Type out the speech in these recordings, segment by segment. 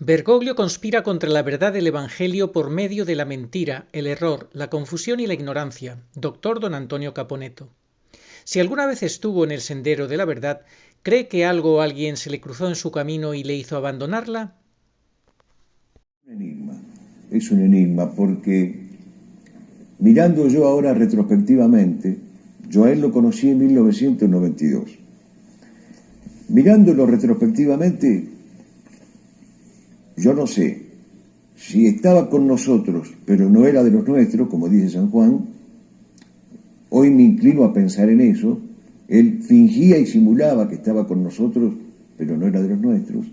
Bergoglio conspira contra la verdad del Evangelio por medio de la mentira, el error, la confusión y la ignorancia. Doctor Don Antonio Caponetto. Si alguna vez estuvo en el sendero de la verdad, ¿cree que algo o alguien se le cruzó en su camino y le hizo abandonarla? Es un enigma porque, mirando yo ahora retrospectivamente, yo a él lo conocí en 1992. Mirándolo retrospectivamente, yo no sé si estaba con nosotros, pero no era de los nuestros, como dice San Juan. Hoy me inclino a pensar en eso. Él fingía y simulaba que estaba con nosotros, pero no era de los nuestros.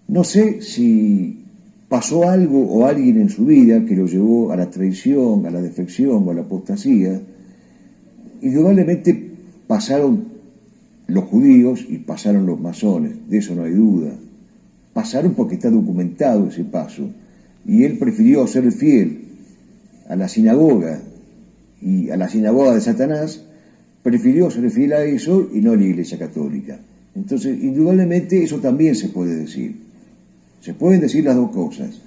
No sé si pasó algo o alguien en su vida que lo llevó a la traición, a la defección o a la apostasía. Indudablemente pasaron los judíos y pasaron los masones, de eso no hay duda. Pasaron porque está documentado ese paso, y él prefirió ser fiel a la sinagoga y a la sinagoga de Satanás, prefirió ser fiel a eso y no a la Iglesia Católica. Entonces, indudablemente eso también se puede decir. Se pueden decir las dos cosas.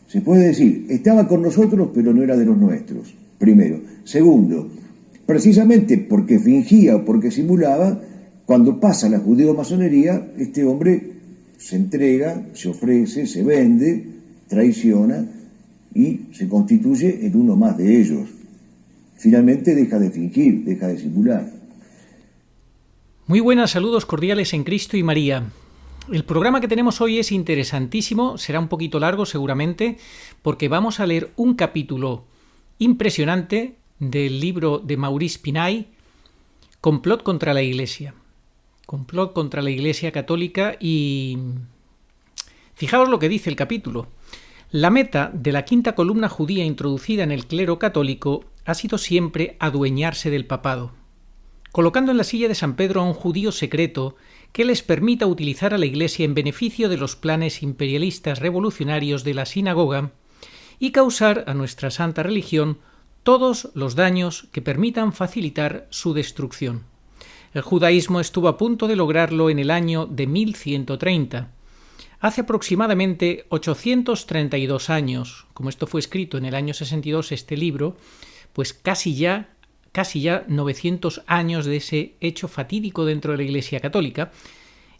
Se puede decir, estaba con nosotros pero no era de los nuestros, primero. Segundo, precisamente porque fingía o porque simulaba, cuando pasa la judeo-masonería, este hombre se entrega, se ofrece, se vende, traiciona y se constituye en uno más de ellos. Finalmente deja de fingir, deja de simular. Muy buenas, saludos cordiales en Cristo y María. El programa que tenemos hoy es interesantísimo, será un poquito largo seguramente, porque vamos a leer un capítulo impresionante del libro de Maurice Pinay, Complot contra la Iglesia. Complot contra la Iglesia Católica, y fijaos lo que dice el capítulo. La meta de la quinta columna judía introducida en el clero católico ha sido siempre adueñarse del papado, colocando en la silla de San Pedro a un judío secreto que les permita utilizar a la Iglesia en beneficio de los planes imperialistas revolucionarios de la sinagoga y causar a nuestra santa religión todos los daños que permitan facilitar su destrucción. El judaísmo estuvo a punto de lograrlo en el año de 1130. Hace aproximadamente 832 años, como esto fue escrito en el año 62 este libro, pues casi ya 900 años de ese hecho fatídico dentro de la Iglesia Católica,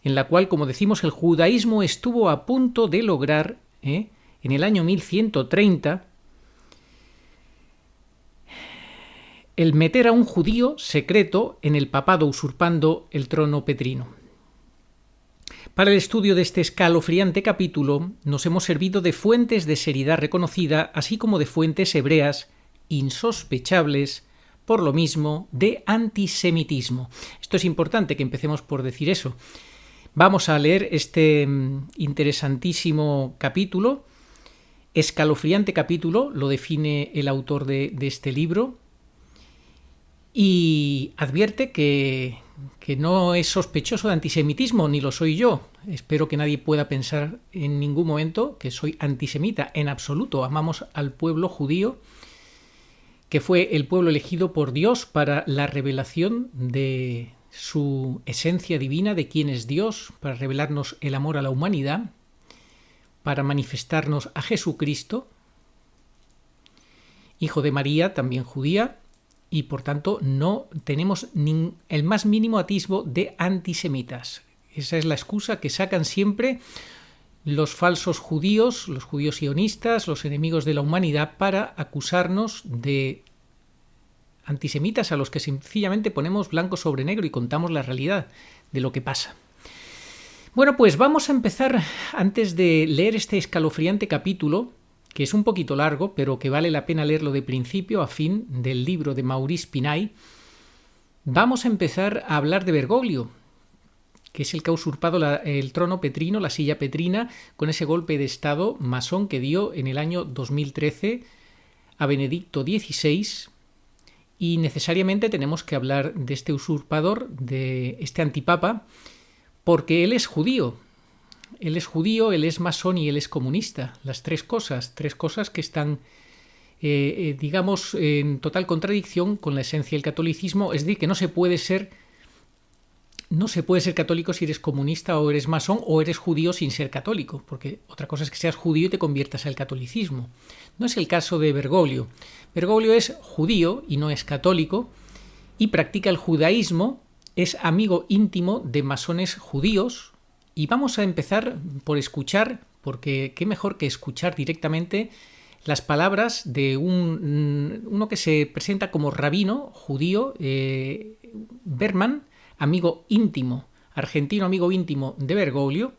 en la cual, como decimos, el judaísmo estuvo a punto de lograr, en el año 1130, el meter a un judío secreto en el papado usurpando el trono petrino. Para el estudio de este escalofriante capítulo nos hemos servido de fuentes de seriedad reconocida, así como de fuentes hebreas insospechables, por lo mismo, de antisemitismo. Esto es importante que empecemos por decir eso. Vamos a leer este interesantísimo capítulo, escalofriante capítulo, lo define el autor de este libro, y advierte que no es sospechoso de antisemitismo, ni lo soy yo. Espero que nadie pueda pensar en ningún momento que soy antisemita. En absoluto, amamos al pueblo judío, que fue el pueblo elegido por Dios para la revelación de su esencia divina, de quién es Dios, para revelarnos el amor a la humanidad, para manifestarnos a Jesucristo, hijo de María, también judía, y por tanto no tenemos el más mínimo atisbo de antisemitas. Esa es la excusa que sacan siempre los falsos judíos, los judíos sionistas, los enemigos de la humanidad, para acusarnos de antisemitas a los que sencillamente ponemos blanco sobre negro y contamos la realidad de lo que pasa. Bueno, pues vamos a empezar, antes de leer este escalofriante capítulo, que es un poquito largo, pero que vale la pena leerlo de principio a fin, del libro de Maurice Pinay. Vamos a empezar a hablar de Bergoglio, que es el que ha usurpado el trono petrino, la silla petrina, con ese golpe de estado masón que dio en el año 2013 a Benedicto XVI, y necesariamente tenemos que hablar de este usurpador, de este antipapa, porque él es judío. Él es judío, él es masón y él es comunista. Las tres cosas que están, digamos, en total contradicción con la esencia del catolicismo. Es decir, que no se puede ser católico si eres comunista o eres masón, o eres judío sin ser católico, porque otra cosa es que seas judío y te conviertas al catolicismo. No es el caso de Bergoglio. Bergoglio es judío y no es católico, y practica el judaísmo, es amigo íntimo de masones judíos, y vamos a empezar por escuchar, porque qué mejor que escuchar directamente las palabras de uno que se presenta como rabino judío, Berman, amigo íntimo, argentino amigo íntimo de Bergoglio,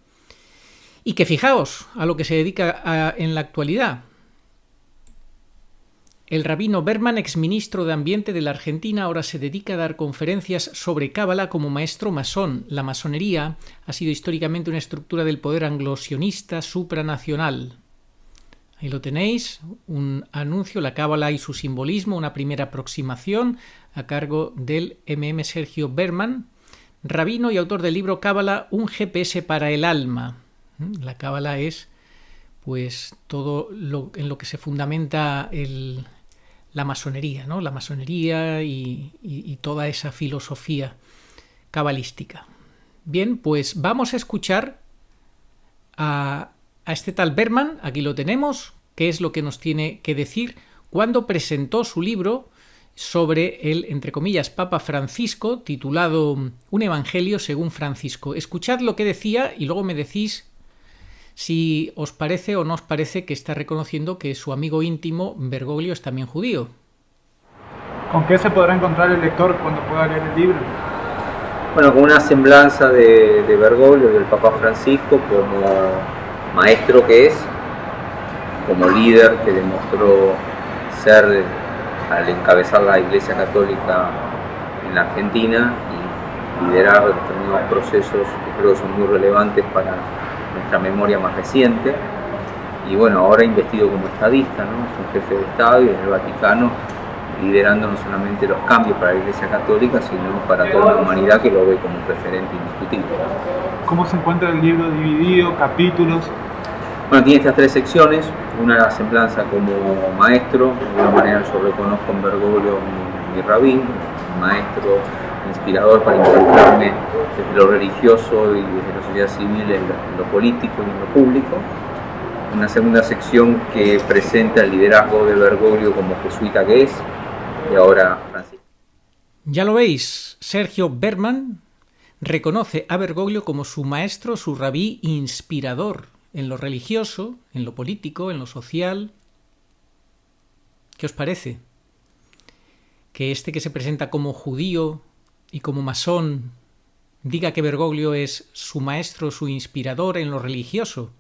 y que fijaos a lo que se dedica en la actualidad. El rabino Berman, exministro de Ambiente de la Argentina, ahora se dedica a dar conferencias sobre Cábala como maestro masón. La masonería ha sido históricamente una estructura del poder anglo-sionista supranacional. Ahí lo tenéis, un anuncio, la Cábala y su simbolismo, una primera aproximación a cargo del Sergio Berman, rabino y autor del libro Cábala, un GPS para el alma. La Cábala es pues todo en lo que se fundamenta la masonería, ¿no? La masonería y toda esa filosofía cabalística. Bien, pues vamos a escuchar a este tal Berman, aquí lo tenemos, qué es lo que nos tiene que decir cuando presentó su libro sobre el, entre comillas, Papa Francisco, titulado Un Evangelio según Francisco. Escuchad lo que decía y luego me decís si os parece o no os parece que está reconociendo que su amigo íntimo Bergoglio es también judío. ¿Con qué se podrá encontrar el lector cuando pueda leer el libro? Bueno, con una semblanza de Bergoglio, del Papa Francisco, como maestro que es, como líder que demostró ser al encabezar la Iglesia Católica en la Argentina y liderar determinados procesos que creo que son muy relevantes para nuestra memoria más reciente. Y bueno, ahora investido como estadista, ¿no? Es un jefe de Estado y en el Vaticano, liderando no solamente los cambios para la Iglesia Católica, sino para toda la humanidad, que lo ve como un referente indiscutible. ¿Cómo se encuentra el libro dividido, capítulos? Bueno, tiene estas tres secciones. Una, la semblanza como maestro. De alguna manera yo reconozco en Bergoglio mi rabí, un maestro inspirador para involucrarme desde lo religioso y desde la sociedad civil en lo político y en lo público. Una segunda sección que presenta el liderazgo de Bergoglio como jesuita que es, y ahora Francisco. Ya lo veis, Sergio Berman reconoce a Bergoglio como su maestro, su rabí inspirador en lo religioso, en lo político, en lo social. ¿Qué os parece? Que este que se presenta como judío y como masón diga que Bergoglio es su maestro, su inspirador en lo religioso.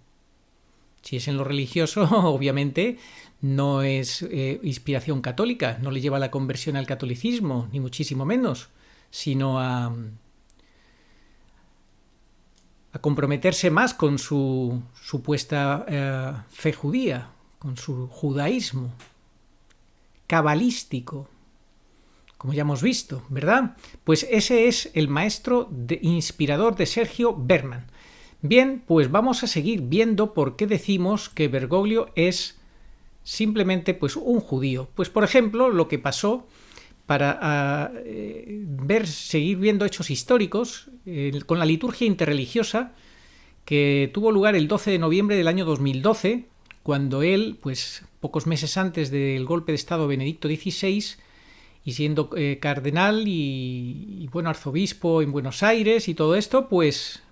Si es en lo religioso, obviamente no es inspiración católica, no le lleva a la conversión al catolicismo, ni muchísimo menos, sino a comprometerse más con su supuesta fe judía, con su judaísmo cabalístico, como ya hemos visto, ¿verdad? Pues ese es el maestro inspirador de Sergio Berman. Bien, pues vamos a seguir viendo por qué decimos que Bergoglio es simplemente pues un judío. Pues por ejemplo, lo que pasó para seguir viendo hechos históricos con la liturgia interreligiosa que tuvo lugar el 12 de noviembre del año 2012, cuando él, pues pocos meses antes del golpe de estado Benedicto XVI, y siendo cardenal y bueno, arzobispo en Buenos Aires y todo esto, pues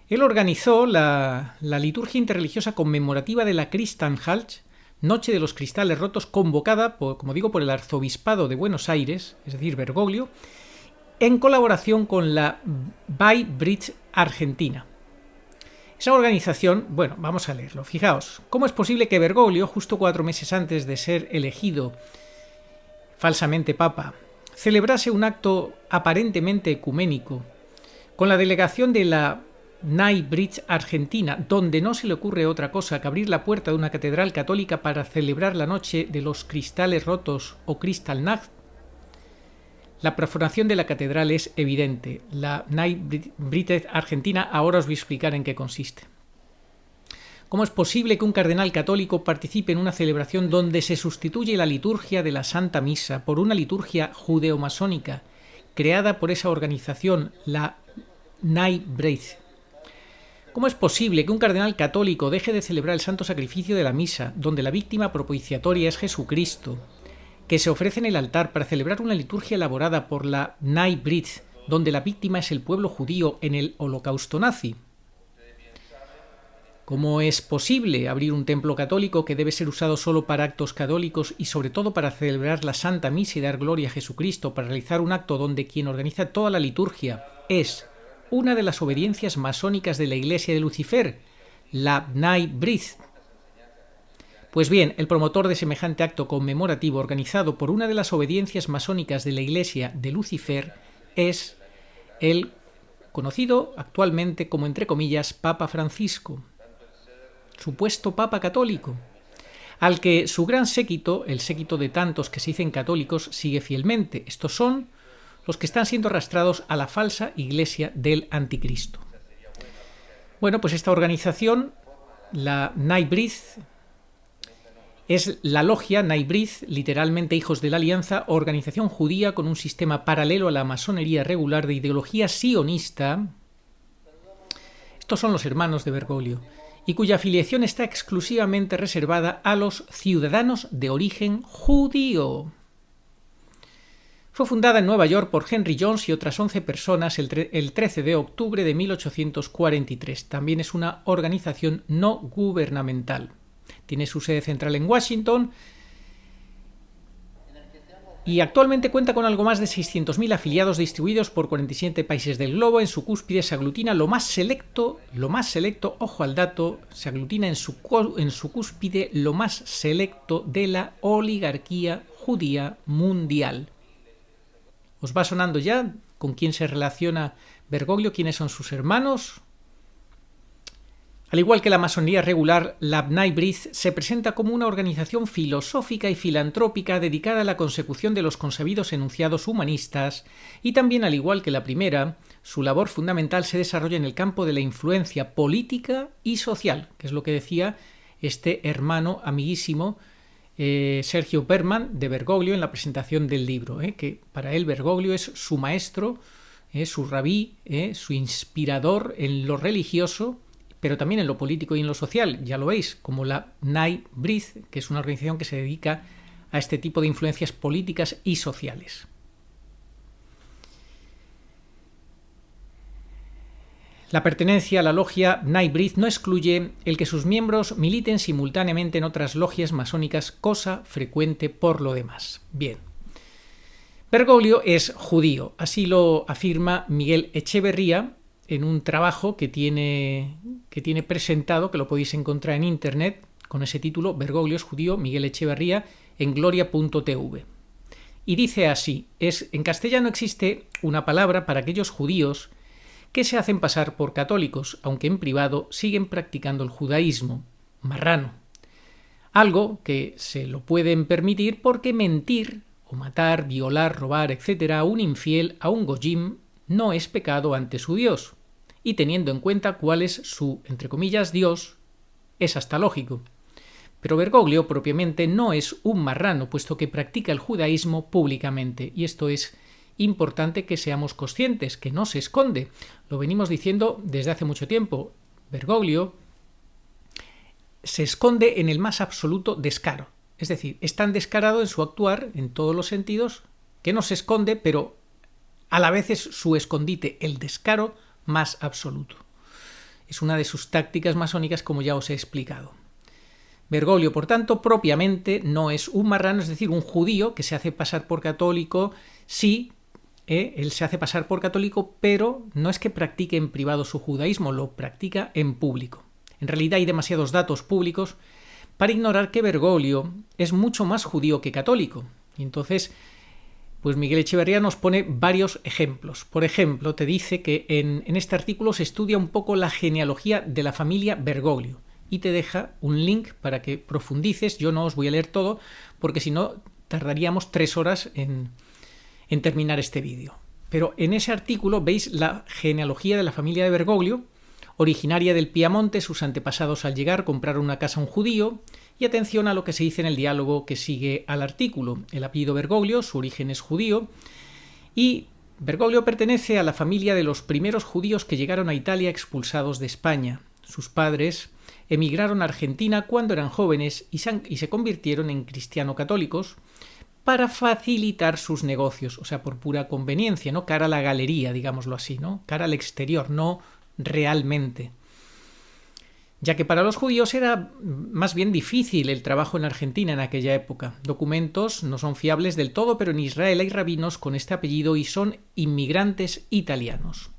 él organizó la liturgia interreligiosa conmemorativa de la Kristallnacht, Noche de los Cristales Rotos, convocada, como digo, por el Arzobispado de Buenos Aires, es decir, Bergoglio, en colaboración con la Bridge Argentina. Esa organización, bueno, vamos a leerlo. Fijaos, ¿cómo es posible que Bergoglio, justo 4 meses antes de ser elegido falsamente papa, celebrase un acto aparentemente ecuménico con la delegación de la Bridge Argentina, donde no se le ocurre otra cosa que abrir la puerta de una catedral católica para celebrar la noche de los cristales rotos o Kristallnacht? La profanación de la catedral es evidente. La Bridge Argentina, ahora os voy a explicar en qué consiste. ¿Cómo es posible que un cardenal católico participe en una celebración donde se sustituye la liturgia de la Santa Misa por una liturgia judeo-masónica creada por esa organización, la Bridge? ¿Cómo es posible que un cardenal católico deje de celebrar el santo sacrificio de la misa, donde la víctima propiciatoria es Jesucristo, que se ofrece en el altar para celebrar una liturgia elaborada por la Bridge, donde la víctima es el pueblo judío en el holocausto nazi? ¿Cómo es posible abrir un templo católico que debe ser usado solo para actos católicos y sobre todo para celebrar la Santa Misa y dar gloria a Jesucristo, para realizar un acto donde quien organiza toda la liturgia es una de las obediencias masónicas de la Iglesia de Lucifer, la Bridge? Pues bien, el promotor de semejante acto conmemorativo organizado por una de las obediencias masónicas de la Iglesia de Lucifer es el conocido actualmente como, entre comillas, Papa Francisco, supuesto Papa católico, al que su gran séquito, el séquito de tantos que se dicen católicos, sigue fielmente. Estos son los que están siendo arrastrados a la falsa Iglesia del Anticristo. Bueno, pues esta organización, la Bridge, es la logia Bridge, literalmente Hijos de la Alianza, organización judía con un sistema paralelo a la masonería regular de ideología sionista. Estos son los hermanos de Bergoglio, y cuya afiliación está exclusivamente reservada a los ciudadanos de origen judío. Fue fundada en Nueva York por Henry Jones y otras 11 personas el 13 de octubre de 1843. También es una organización no gubernamental. Tiene su sede central en Washington y actualmente cuenta con algo más de 600.000 afiliados distribuidos por 47 países del globo. En su cúspide se aglutina lo más selecto, ojo al dato, se aglutina en su cúspide lo más selecto de la oligarquía judía mundial. ¿Os va sonando ya con quién se relaciona Bergoglio? ¿Quiénes son sus hermanos? Al igual que la masonería regular, la Bridge se presenta como una organización filosófica y filantrópica dedicada a la consecución de los consabidos enunciados humanistas, y también, al igual que la primera, su labor fundamental se desarrolla en el campo de la influencia política y social, que es lo que decía este hermano amiguísimo Sergio Berman de Bergoglio en la presentación del libro, que para él Bergoglio es su maestro, su rabí, su inspirador en lo religioso, pero también en lo político y en lo social, ya lo veis, como la Bridge, que es una organización que se dedica a este tipo de influencias políticas y sociales. La pertenencia a la logia Bridge no excluye el que sus miembros militen simultáneamente en otras logias masónicas, cosa frecuente por lo demás. Bien. Bergoglio es judío, así lo afirma Miguel Echeverría en un trabajo que tiene presentado, que lo podéis encontrar en internet, con ese título, Bergoglio es judío, Miguel Echeverría, en gloria.tv. Y dice así, en castellano existe una palabra para aquellos judíos que se hacen pasar por católicos, aunque en privado siguen practicando el judaísmo, marrano. Algo que se lo pueden permitir porque mentir o matar, violar, robar, etc. a un infiel, a un goyim, no es pecado ante su Dios. Y teniendo en cuenta cuál es su, entre comillas, Dios, es hasta lógico. Pero Bergoglio propiamente no es un marrano, puesto que practica el judaísmo públicamente, y esto es importante que seamos conscientes, que no se esconde. Lo venimos diciendo desde hace mucho tiempo. Bergoglio se esconde en el más absoluto descaro. Es decir, es tan descarado en su actuar, en todos los sentidos, que no se esconde, pero a la vez es su escondite, el descaro más absoluto. Es una de sus tácticas masónicas, como ya os he explicado. Bergoglio, por tanto, propiamente no es un marrano, es decir, un judío que se hace pasar por católico, sí, Él se hace pasar por católico, pero no es que practique en privado su judaísmo, lo practica en público. En realidad hay demasiados datos públicos para ignorar que Bergoglio es mucho más judío que católico. Y entonces, pues Miguel Echeverría nos pone varios ejemplos. Por ejemplo, te dice que en este artículo se estudia un poco la genealogía de la familia Bergoglio y te deja un link para que profundices. Yo no os voy a leer todo porque si no tardaríamos 3 horas en terminar este vídeo. Pero en ese artículo veis la genealogía de la familia de Bergoglio, originaria del Piamonte. Sus antepasados al llegar compraron una casa a un judío. Y atención a lo que se dice en el diálogo que sigue al artículo. El apellido Bergoglio, su origen es judío, y Bergoglio pertenece a la familia de los primeros judíos que llegaron a Italia expulsados de España. Sus padres emigraron a Argentina cuando eran jóvenes y se convirtieron en cristiano-católicos para facilitar sus negocios, o sea, por pura conveniencia, ¿no? Cara a la galería, digámoslo así, ¿no? Cara al exterior, no realmente. Ya que para los judíos era más bien difícil el trabajo en Argentina en aquella época. Documentos no son fiables del todo, pero en Israel hay rabinos con este apellido y son inmigrantes italianos.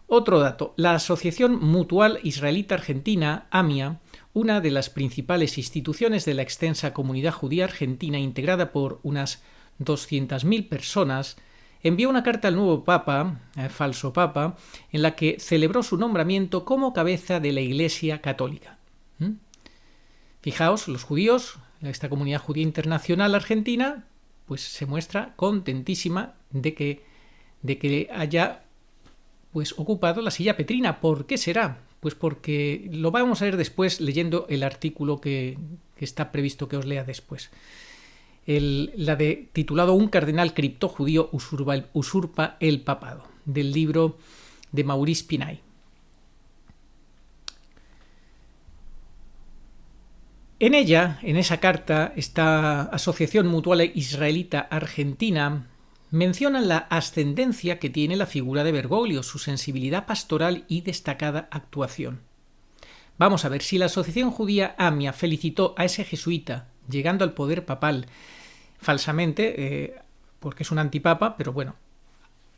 Otro dato, la Asociación Mutual Israelita Argentina, AMIA, una de las principales instituciones de la extensa comunidad judía argentina integrada por unas 200.000 personas, envió una carta al nuevo papa, falso papa, en la que celebró su nombramiento como cabeza de la Iglesia Católica. Fijaos, los judíos, esta comunidad judía internacional argentina, pues se muestra contentísima de que haya pues ocupado la silla petrina. ¿Por qué será? Pues porque lo vamos a ver después leyendo el artículo que está previsto que os lea después. Titulado Un cardenal criptojudío usurpa el papado, del libro de Maurice Pinay. En esa carta, esta Asociación Mutual Israelita Argentina menciona la ascendencia que tiene la figura de Bergoglio, su sensibilidad pastoral y destacada actuación. Vamos a ver, si la Asociación Judía AMIA felicitó a ese jesuita llegando al poder papal falsamente, porque es un antipapa, pero bueno,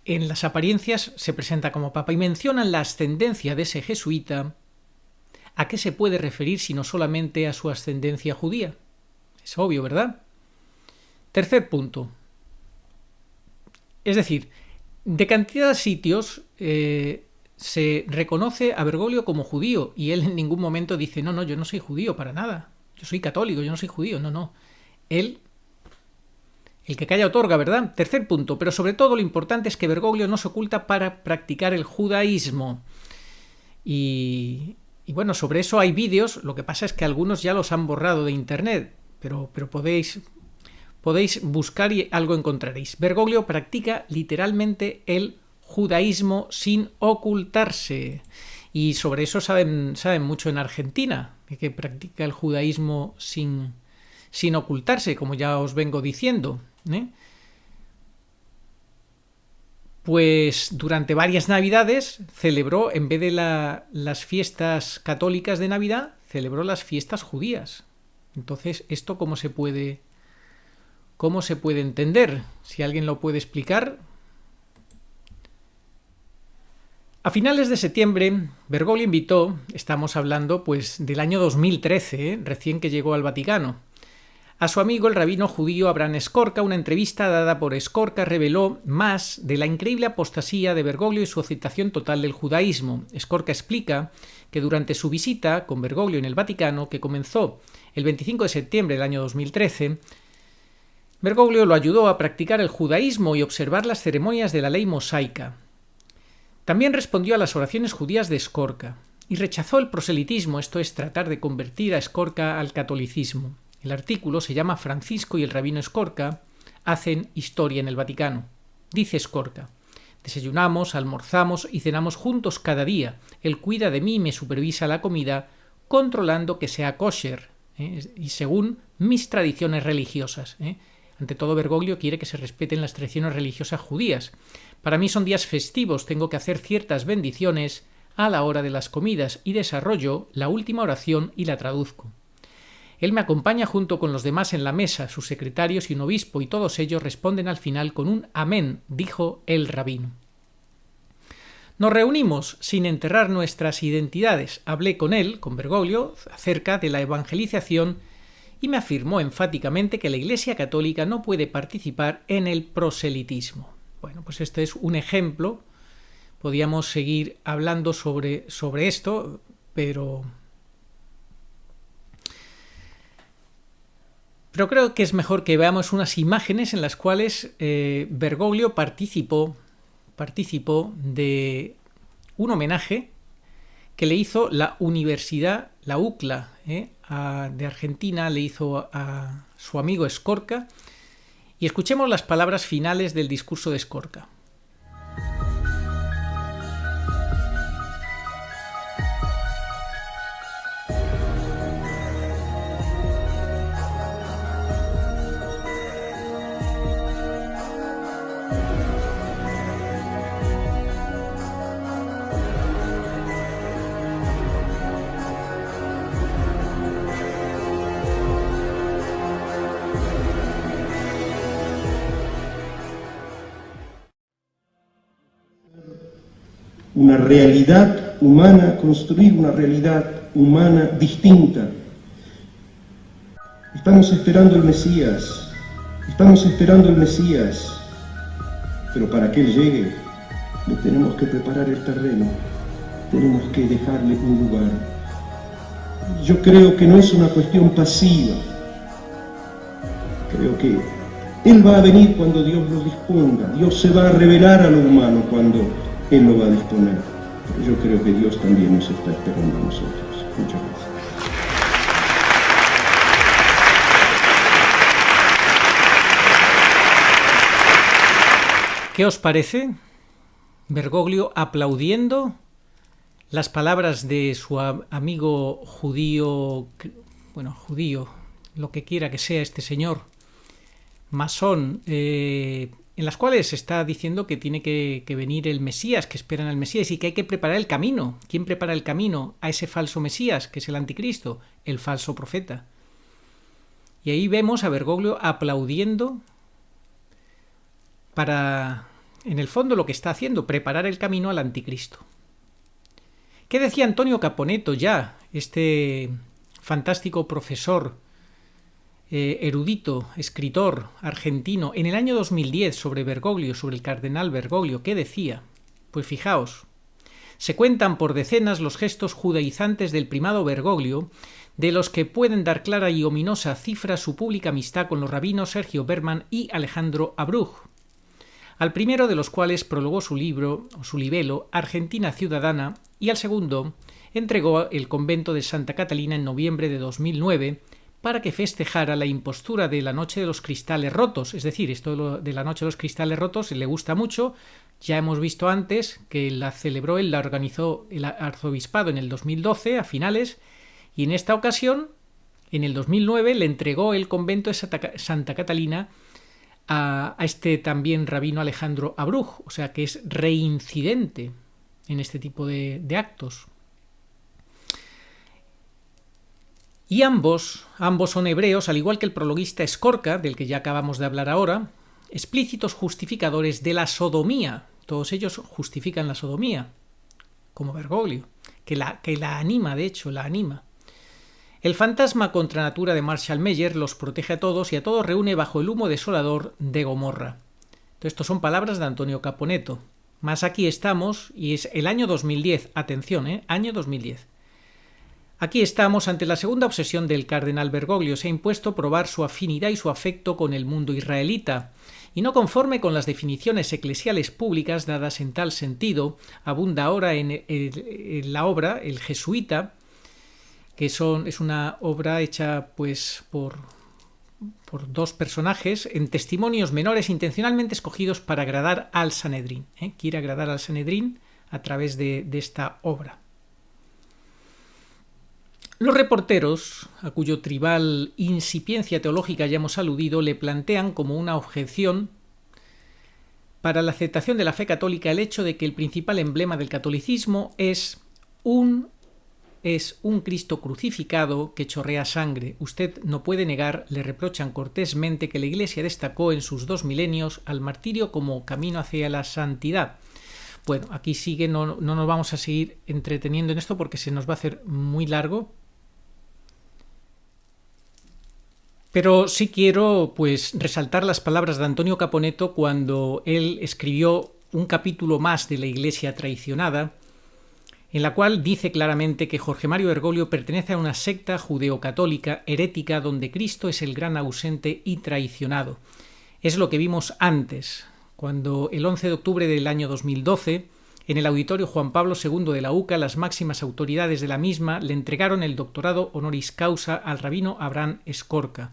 en las apariencias se presenta como papa y mencionan la ascendencia de ese jesuita, ¿a qué se puede referir sino solamente a su ascendencia judía? Es obvio, ¿verdad? Tercer punto. Es decir, de cantidad de sitios se reconoce a Bergoglio como judío y él en ningún momento dice, no, yo no soy judío para nada, yo soy católico, yo no soy judío, no. Él, el que calla otorga, ¿verdad? Tercer punto, pero sobre todo lo importante es que Bergoglio no se oculta para practicar el judaísmo. Y bueno, sobre eso hay vídeos, lo que pasa es que algunos ya los han borrado de internet, pero podéis buscar y algo encontraréis. Bergoglio practica literalmente el judaísmo sin ocultarse. Y sobre eso saben mucho en Argentina, que practica el judaísmo sin ocultarse, como ya os vengo diciendo. Pues durante varias Navidades celebró, en vez de las fiestas católicas de Navidad, celebró las fiestas judías. Entonces, ¿esto cómo se puede entender? Si alguien lo puede explicar. A finales de septiembre, Bergoglio invitó, estamos hablando pues del año 2013, recién que llegó al Vaticano, a su amigo el rabino judío Abraham Skorka. Una entrevista dada por Skorka reveló más de la increíble apostasía de Bergoglio y su aceptación total del judaísmo. Skorka explica que durante su visita con Bergoglio en el Vaticano, que comenzó el 25 de septiembre del año 2013, Bergoglio lo ayudó a practicar el judaísmo y observar las ceremonias de la ley mosaica. También respondió a las oraciones judías de Skorka y rechazó el proselitismo, esto es, tratar de convertir a Skorka al catolicismo. El artículo se llama Francisco y el rabino Skorka hacen historia en el Vaticano. Dice Skorka: desayunamos, almorzamos y cenamos juntos cada día. Él cuida de mí y me supervisa la comida, controlando que sea kosher, y según mis tradiciones religiosas. Ante todo, Bergoglio quiere que se respeten las tradiciones religiosas judías. Para mí son días festivos, tengo que hacer ciertas bendiciones a la hora de las comidas y desarrollo la última oración y la traduzco. Él me acompaña junto con los demás en la mesa, sus secretarios y un obispo, y todos ellos responden al final con un amén, dijo el rabino. Nos reunimos sin enterrar nuestras identidades. Hablé con él, con Bergoglio, acerca de la evangelización y me afirmó enfáticamente que la Iglesia Católica no puede participar en el proselitismo. Bueno, pues este es un ejemplo. Podíamos seguir hablando sobre esto, pero creo que es mejor que veamos unas imágenes en las cuales Bergoglio participó de un homenaje que le hizo la universidad, la UCLA, de Argentina, le hizo a su amigo Escorca, y escuchemos las palabras finales del discurso de Escorca. Una realidad humana, construir una realidad humana distinta. Estamos esperando el Mesías, pero para que Él llegue, le tenemos que preparar el terreno, tenemos que dejarle un lugar. Yo creo que no es una cuestión pasiva, creo que Él va a venir cuando Dios lo disponga, Dios se va a revelar a lo humano cuando Él lo va a disponer. Pero yo creo que Dios también nos está esperando a nosotros. Muchas gracias. ¿Qué os parece? Bergoglio aplaudiendo las palabras de su amigo judío, lo que quiera que sea este señor, masón, en las cuales está diciendo que tiene que venir el Mesías, que esperan al Mesías y que hay que preparar el camino. ¿Quién prepara el camino a ese falso Mesías, que es el anticristo? El falso profeta. Y ahí vemos a Bergoglio aplaudiendo para, en el fondo, lo que está haciendo, preparar el camino al anticristo. ¿Qué decía Antonio Caponetto ya, este fantástico profesor, erudito, escritor argentino, en el año 2010 sobre Bergoglio, sobre el cardenal Bergoglio? ¿Qué decía? Pues fijaos, se cuentan por decenas los gestos judaizantes del primado Bergoglio, de los que pueden dar clara y ominosa cifra su pública amistad con los rabinos Sergio Berman y Alejandro Abruj, al primero de los cuales prologó su libro, o su libelo, Argentina Ciudadana, y al segundo entregó el convento de Santa Catalina en noviembre de 2009, para que festejara la impostura de la Noche de los Cristales Rotos. Es decir, esto de la Noche de los Cristales Rotos le gusta mucho. Ya hemos visto antes que la celebró él, la organizó el arzobispado en el 2012, a finales, y en esta ocasión, en el 2009, le entregó el convento de Santa Catalina a este también rabino Alejandro Abruj, o sea que es reincidente en este tipo de actos. Y ambos son hebreos, al igual que el prologuista Escorca, del que ya acabamos de hablar ahora, explícitos justificadores de la sodomía. Todos ellos justifican la sodomía, como Bergoglio, que la anima, de hecho, la anima. El fantasma contra natura de Marshall Meyer los protege a todos y a todos reúne bajo el humo desolador de Gomorra. Entonces, estos son palabras de Antonio Caponetto. Más aquí estamos, y es el año 2010, atención, año 2010. Aquí estamos ante la segunda obsesión del cardenal Bergoglio. Se ha impuesto probar su afinidad y su afecto con el mundo israelita. Y no conforme con las definiciones eclesiales públicas dadas en tal sentido, abunda ahora en la obra El Jesuita, que es una obra hecha pues por dos personajes en testimonios menores intencionalmente escogidos para agradar al Sanedrín. Quiere agradar al Sanedrín a través de esta obra. Los reporteros, a cuyo tribal incipiencia teológica ya hemos aludido, le plantean como una objeción para la aceptación de la fe católica el hecho de que el principal emblema del catolicismo es un es un Cristo crucificado que chorrea sangre. Usted no puede negar, le reprochan cortésmente, que la Iglesia destacó en sus 2 milenios al martirio como camino hacia la santidad. Bueno, aquí sigue, no nos vamos a seguir entreteniendo en esto porque se nos va a hacer muy largo. Pero sí quiero, pues, resaltar las palabras de Antonio Caponetto cuando él escribió un capítulo más de la Iglesia traicionada, en la cual dice claramente que Jorge Mario Bergoglio pertenece a una secta judeocatólica herética donde Cristo es el gran ausente y traicionado. Es lo que vimos antes, cuando el 11 de octubre del año 2012, en el Auditorio Juan Pablo II de la UCA, las máximas autoridades de la misma le entregaron el doctorado honoris causa al rabino Abraham Escorca.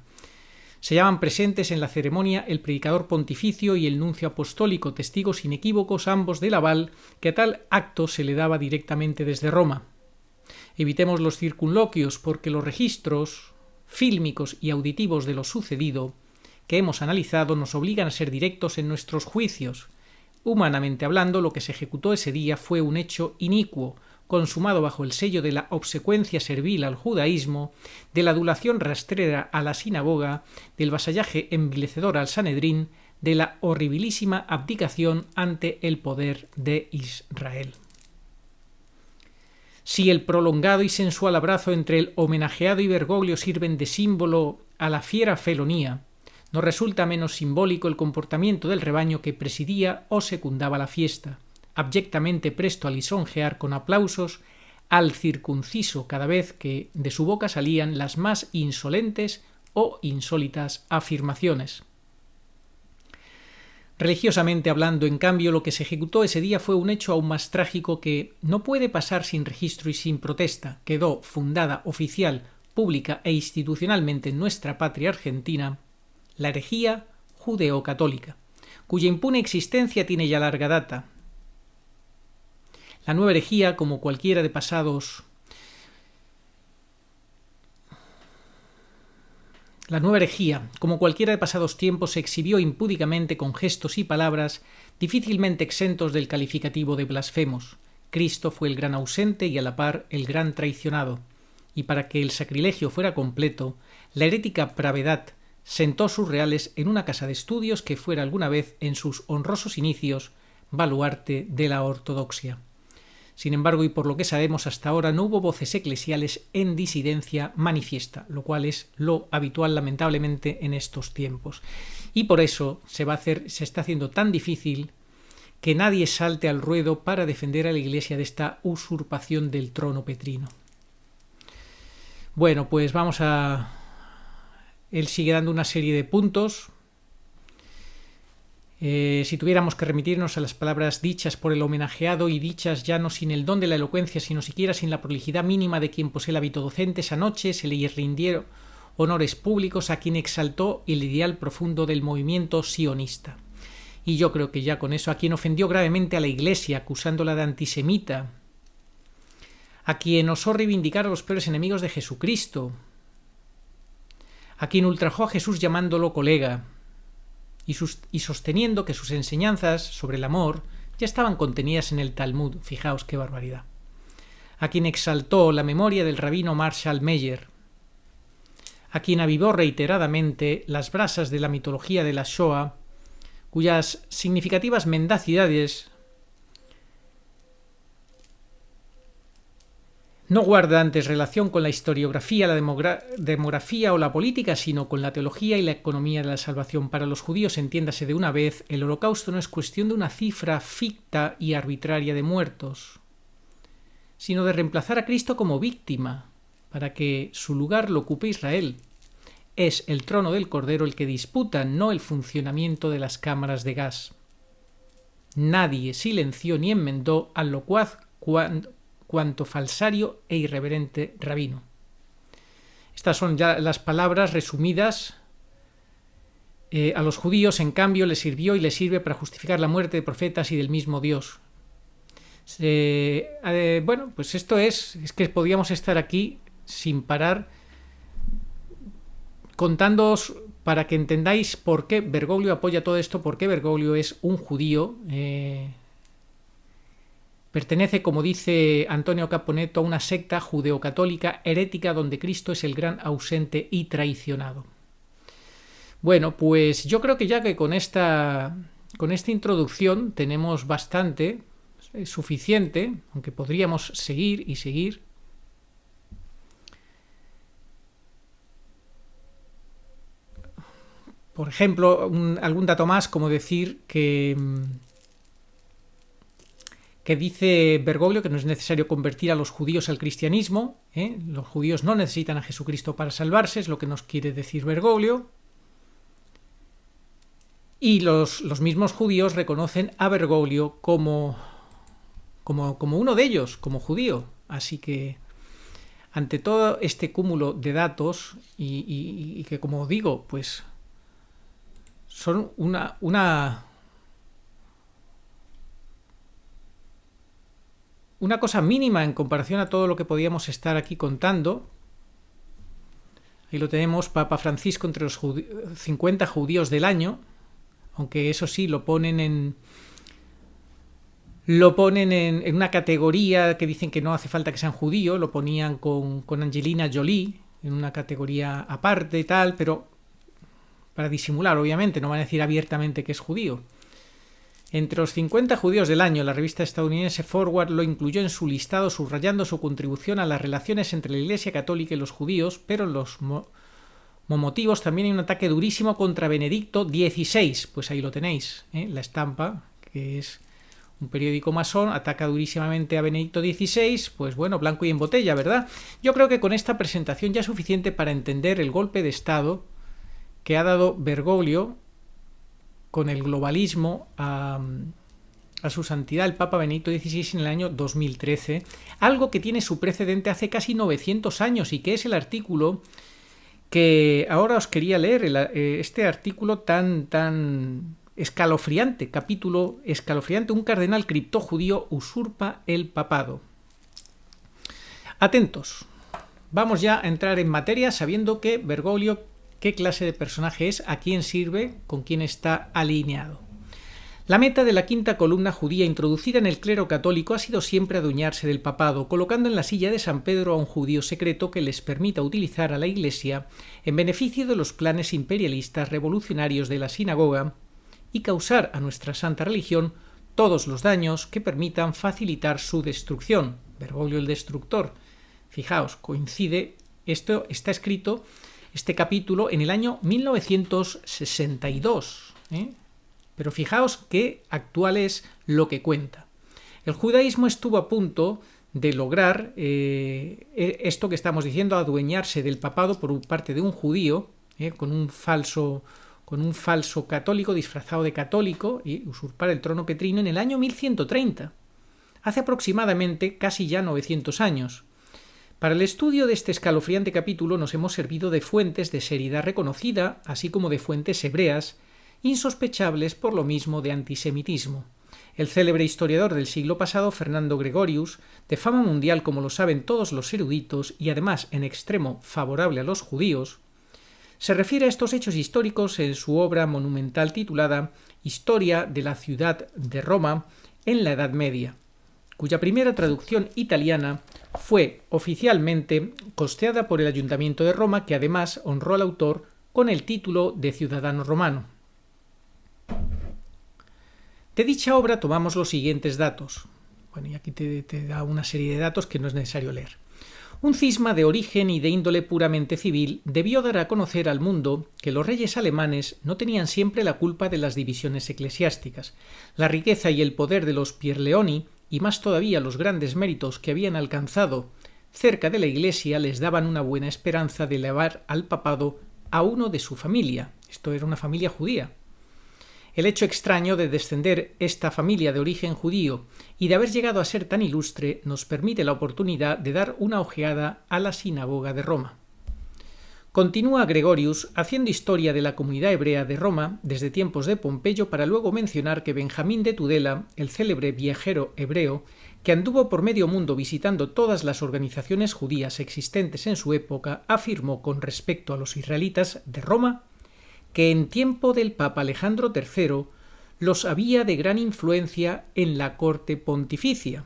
Se llaman presentes en la ceremonia el predicador pontificio y el nuncio apostólico, testigos inequívocos ambos del aval que a tal acto se le daba directamente desde Roma. Evitemos los circunloquios porque los registros fílmicos y auditivos de lo sucedido que hemos analizado nos obligan a ser directos en nuestros juicios. Humanamente hablando, lo que se ejecutó ese día fue un hecho inicuo, consumado bajo el sello de la obsecuencia servil al judaísmo, de la adulación rastrera a la sinagoga, del vasallaje envilecedor al Sanedrín, de la horribilísima abdicación ante el poder de Israel. Si el prolongado y sensual abrazo entre el homenajeado y Bergoglio sirven de símbolo a la fiera felonía, no resulta menos simbólico el comportamiento del rebaño que presidía o secundaba la fiesta, abyectamente presto a lisonjear con aplausos al circunciso cada vez que de su boca salían las más insolentes o insólitas afirmaciones. Religiosamente hablando, en cambio, lo que se ejecutó ese día fue un hecho aún más trágico que no puede pasar sin registro y sin protesta. Quedó fundada oficial, pública e institucionalmente en nuestra patria argentina la herejía judeo-católica, cuya impune existencia tiene ya larga data. La nueva herejía, como cualquiera de pasados tiempos, se exhibió impúdicamente con gestos y palabras difícilmente exentos del calificativo de blasfemos. Cristo fue el gran ausente y a la par el gran traicionado, y para que el sacrilegio fuera completo, la herética pravedad sentó sus reales en una casa de estudios que fuera alguna vez en sus honrosos inicios baluarte de la ortodoxia. Sin embargo, y por lo que sabemos hasta ahora, no hubo voces eclesiales en disidencia manifiesta, lo cual es lo habitual lamentablemente en estos tiempos. Y por eso se está haciendo tan difícil que nadie salte al ruedo para defender a la Iglesia de esta usurpación del trono petrino. Bueno, pues él sigue dando una serie de puntos. Si tuviéramos que remitirnos a las palabras dichas por el homenajeado y dichas ya no sin el don de la elocuencia, sino siquiera sin la prolijidad mínima de quien posee el hábito docente, esa noche se le rindieron honores públicos a quien exaltó el ideal profundo del movimiento sionista. Y yo creo que ya con eso, a quien ofendió gravemente a la Iglesia acusándola de antisemita, a quien osó reivindicar a los peores enemigos de Jesucristo, a quien ultrajó a Jesús llamándolo colega, y sosteniendo que sus enseñanzas sobre el amor ya estaban contenidas en el Talmud. Fijaos qué barbaridad. A quien exaltó la memoria del rabino Marshall Meyer, a quien avivó reiteradamente las brasas de la mitología de la Shoah, cuyas significativas mendacidades no guarda antes relación con la historiografía, la demografía o la política, sino con la teología y la economía de la salvación. Para los judíos, entiéndase de una vez, el holocausto no es cuestión de una cifra ficta y arbitraria de muertos, sino de reemplazar a Cristo como víctima, para que su lugar lo ocupe Israel. Es el trono del Cordero el que disputa, no el funcionamiento de las cámaras de gas. Nadie silenció ni enmendó al locuaz cuanto falsario e irreverente rabino. Estas son ya las palabras resumidas. A los judíos, en cambio, les sirvió y les sirve para justificar la muerte de profetas y del mismo Dios. Bueno, pues esto es que podíamos estar aquí sin parar contándoos para que entendáis por qué Bergoglio apoya todo esto, por qué Bergoglio es un judío Pertenece, como dice Antonio Caponetto, a una secta judeocatólica herética donde Cristo es el gran ausente y traicionado. Bueno, pues yo creo que ya que con esta introducción tenemos bastante, suficiente, aunque podríamos seguir y seguir. Por ejemplo, algún dato más, como decir que dice Bergoglio que no es necesario convertir a los judíos al cristianismo, los judíos no necesitan a Jesucristo para salvarse, es lo que nos quiere decir Bergoglio. Y los mismos judíos reconocen a Bergoglio como uno de ellos, como judío. Así que, ante todo este cúmulo de datos, y que, como digo, pues son una cosa mínima en comparación a todo lo que podíamos estar aquí contando. Ahí lo tenemos, Papa Francisco entre los 50 judíos del año, aunque eso sí, lo ponen en una categoría que dicen que no hace falta que sean judíos, lo ponían con Angelina Jolie, en una categoría aparte y tal, pero para disimular, obviamente, no van a decir abiertamente que es judío. Entre los 50 judíos del año, la revista estadounidense Forward lo incluyó en su listado subrayando su contribución a las relaciones entre la Iglesia Católica y los judíos, pero en los motivos también hay un ataque durísimo contra Benedicto XVI, pues ahí lo tenéis, la estampa, que es un periódico masón, ataca durísimamente a Benedicto XVI, pues bueno, blanco y en botella, ¿verdad? Yo creo que con esta presentación ya es suficiente para entender el golpe de Estado que ha dado Bergoglio con el globalismo a su santidad el Papa Benedicto XVI en el año 2013, algo que tiene su precedente hace casi 900 años y que es el artículo que ahora os quería leer, este artículo tan escalofriante, capítulo escalofriante, un cardenal criptojudío usurpa el papado. Atentos, vamos ya a entrar en materia sabiendo que Bergoglio qué clase de personaje es, a quién sirve, con quién está alineado. La meta de la quinta columna judía introducida en el clero católico ha sido siempre adueñarse del papado, colocando en la silla de San Pedro a un judío secreto que les permita utilizar a la Iglesia en beneficio de los planes imperialistas revolucionarios de la sinagoga y causar a nuestra santa religión todos los daños que permitan facilitar su destrucción. Bergoglio el destructor. Fijaos, coincide, esto está escrito, este capítulo, en el año 1962, Pero fijaos qué actual es lo que cuenta. El judaísmo estuvo a punto de lograr esto que estamos diciendo, adueñarse del papado por parte de un judío, con un falso católico disfrazado de católico, y usurpar el trono petrino en el año 1130, hace aproximadamente casi ya 900 años. Para el estudio de este escalofriante capítulo nos hemos servido de fuentes de seriedad reconocida, así como de fuentes hebreas, insospechables por lo mismo de antisemitismo. El célebre historiador del siglo pasado, Fernando Gregorius, de fama mundial como lo saben todos los eruditos y además en extremo favorable a los judíos, se refiere a estos hechos históricos en su obra monumental titulada Historia de la ciudad de Roma en la Edad Media, cuya primera traducción italiana fue oficialmente costeada por el Ayuntamiento de Roma, que además honró al autor con el título de ciudadano romano. De dicha obra tomamos los siguientes datos. Bueno, y aquí te da una serie de datos que no es necesario leer. Un cisma de origen y de índole puramente civil debió dar a conocer al mundo que los reyes alemanes no tenían siempre la culpa de las divisiones eclesiásticas. La riqueza y el poder de los Pierleoni, y más todavía los grandes méritos que habían alcanzado cerca de la Iglesia, les daban una buena esperanza de elevar al papado a uno de su familia. Esto era una familia judía. El hecho extraño de descender esta familia de origen judío y de haber llegado a ser tan ilustre nos permite la oportunidad de dar una ojeada a la sinagoga de Roma. Continúa Gregorius haciendo historia de la comunidad hebrea de Roma desde tiempos de Pompeyo para luego mencionar que Benjamín de Tudela, el célebre viajero hebreo, que anduvo por medio mundo visitando todas las organizaciones judías existentes en su época, afirmó con respecto a los israelitas de Roma que en tiempo del Papa Alejandro III los había de gran influencia en la corte pontificia.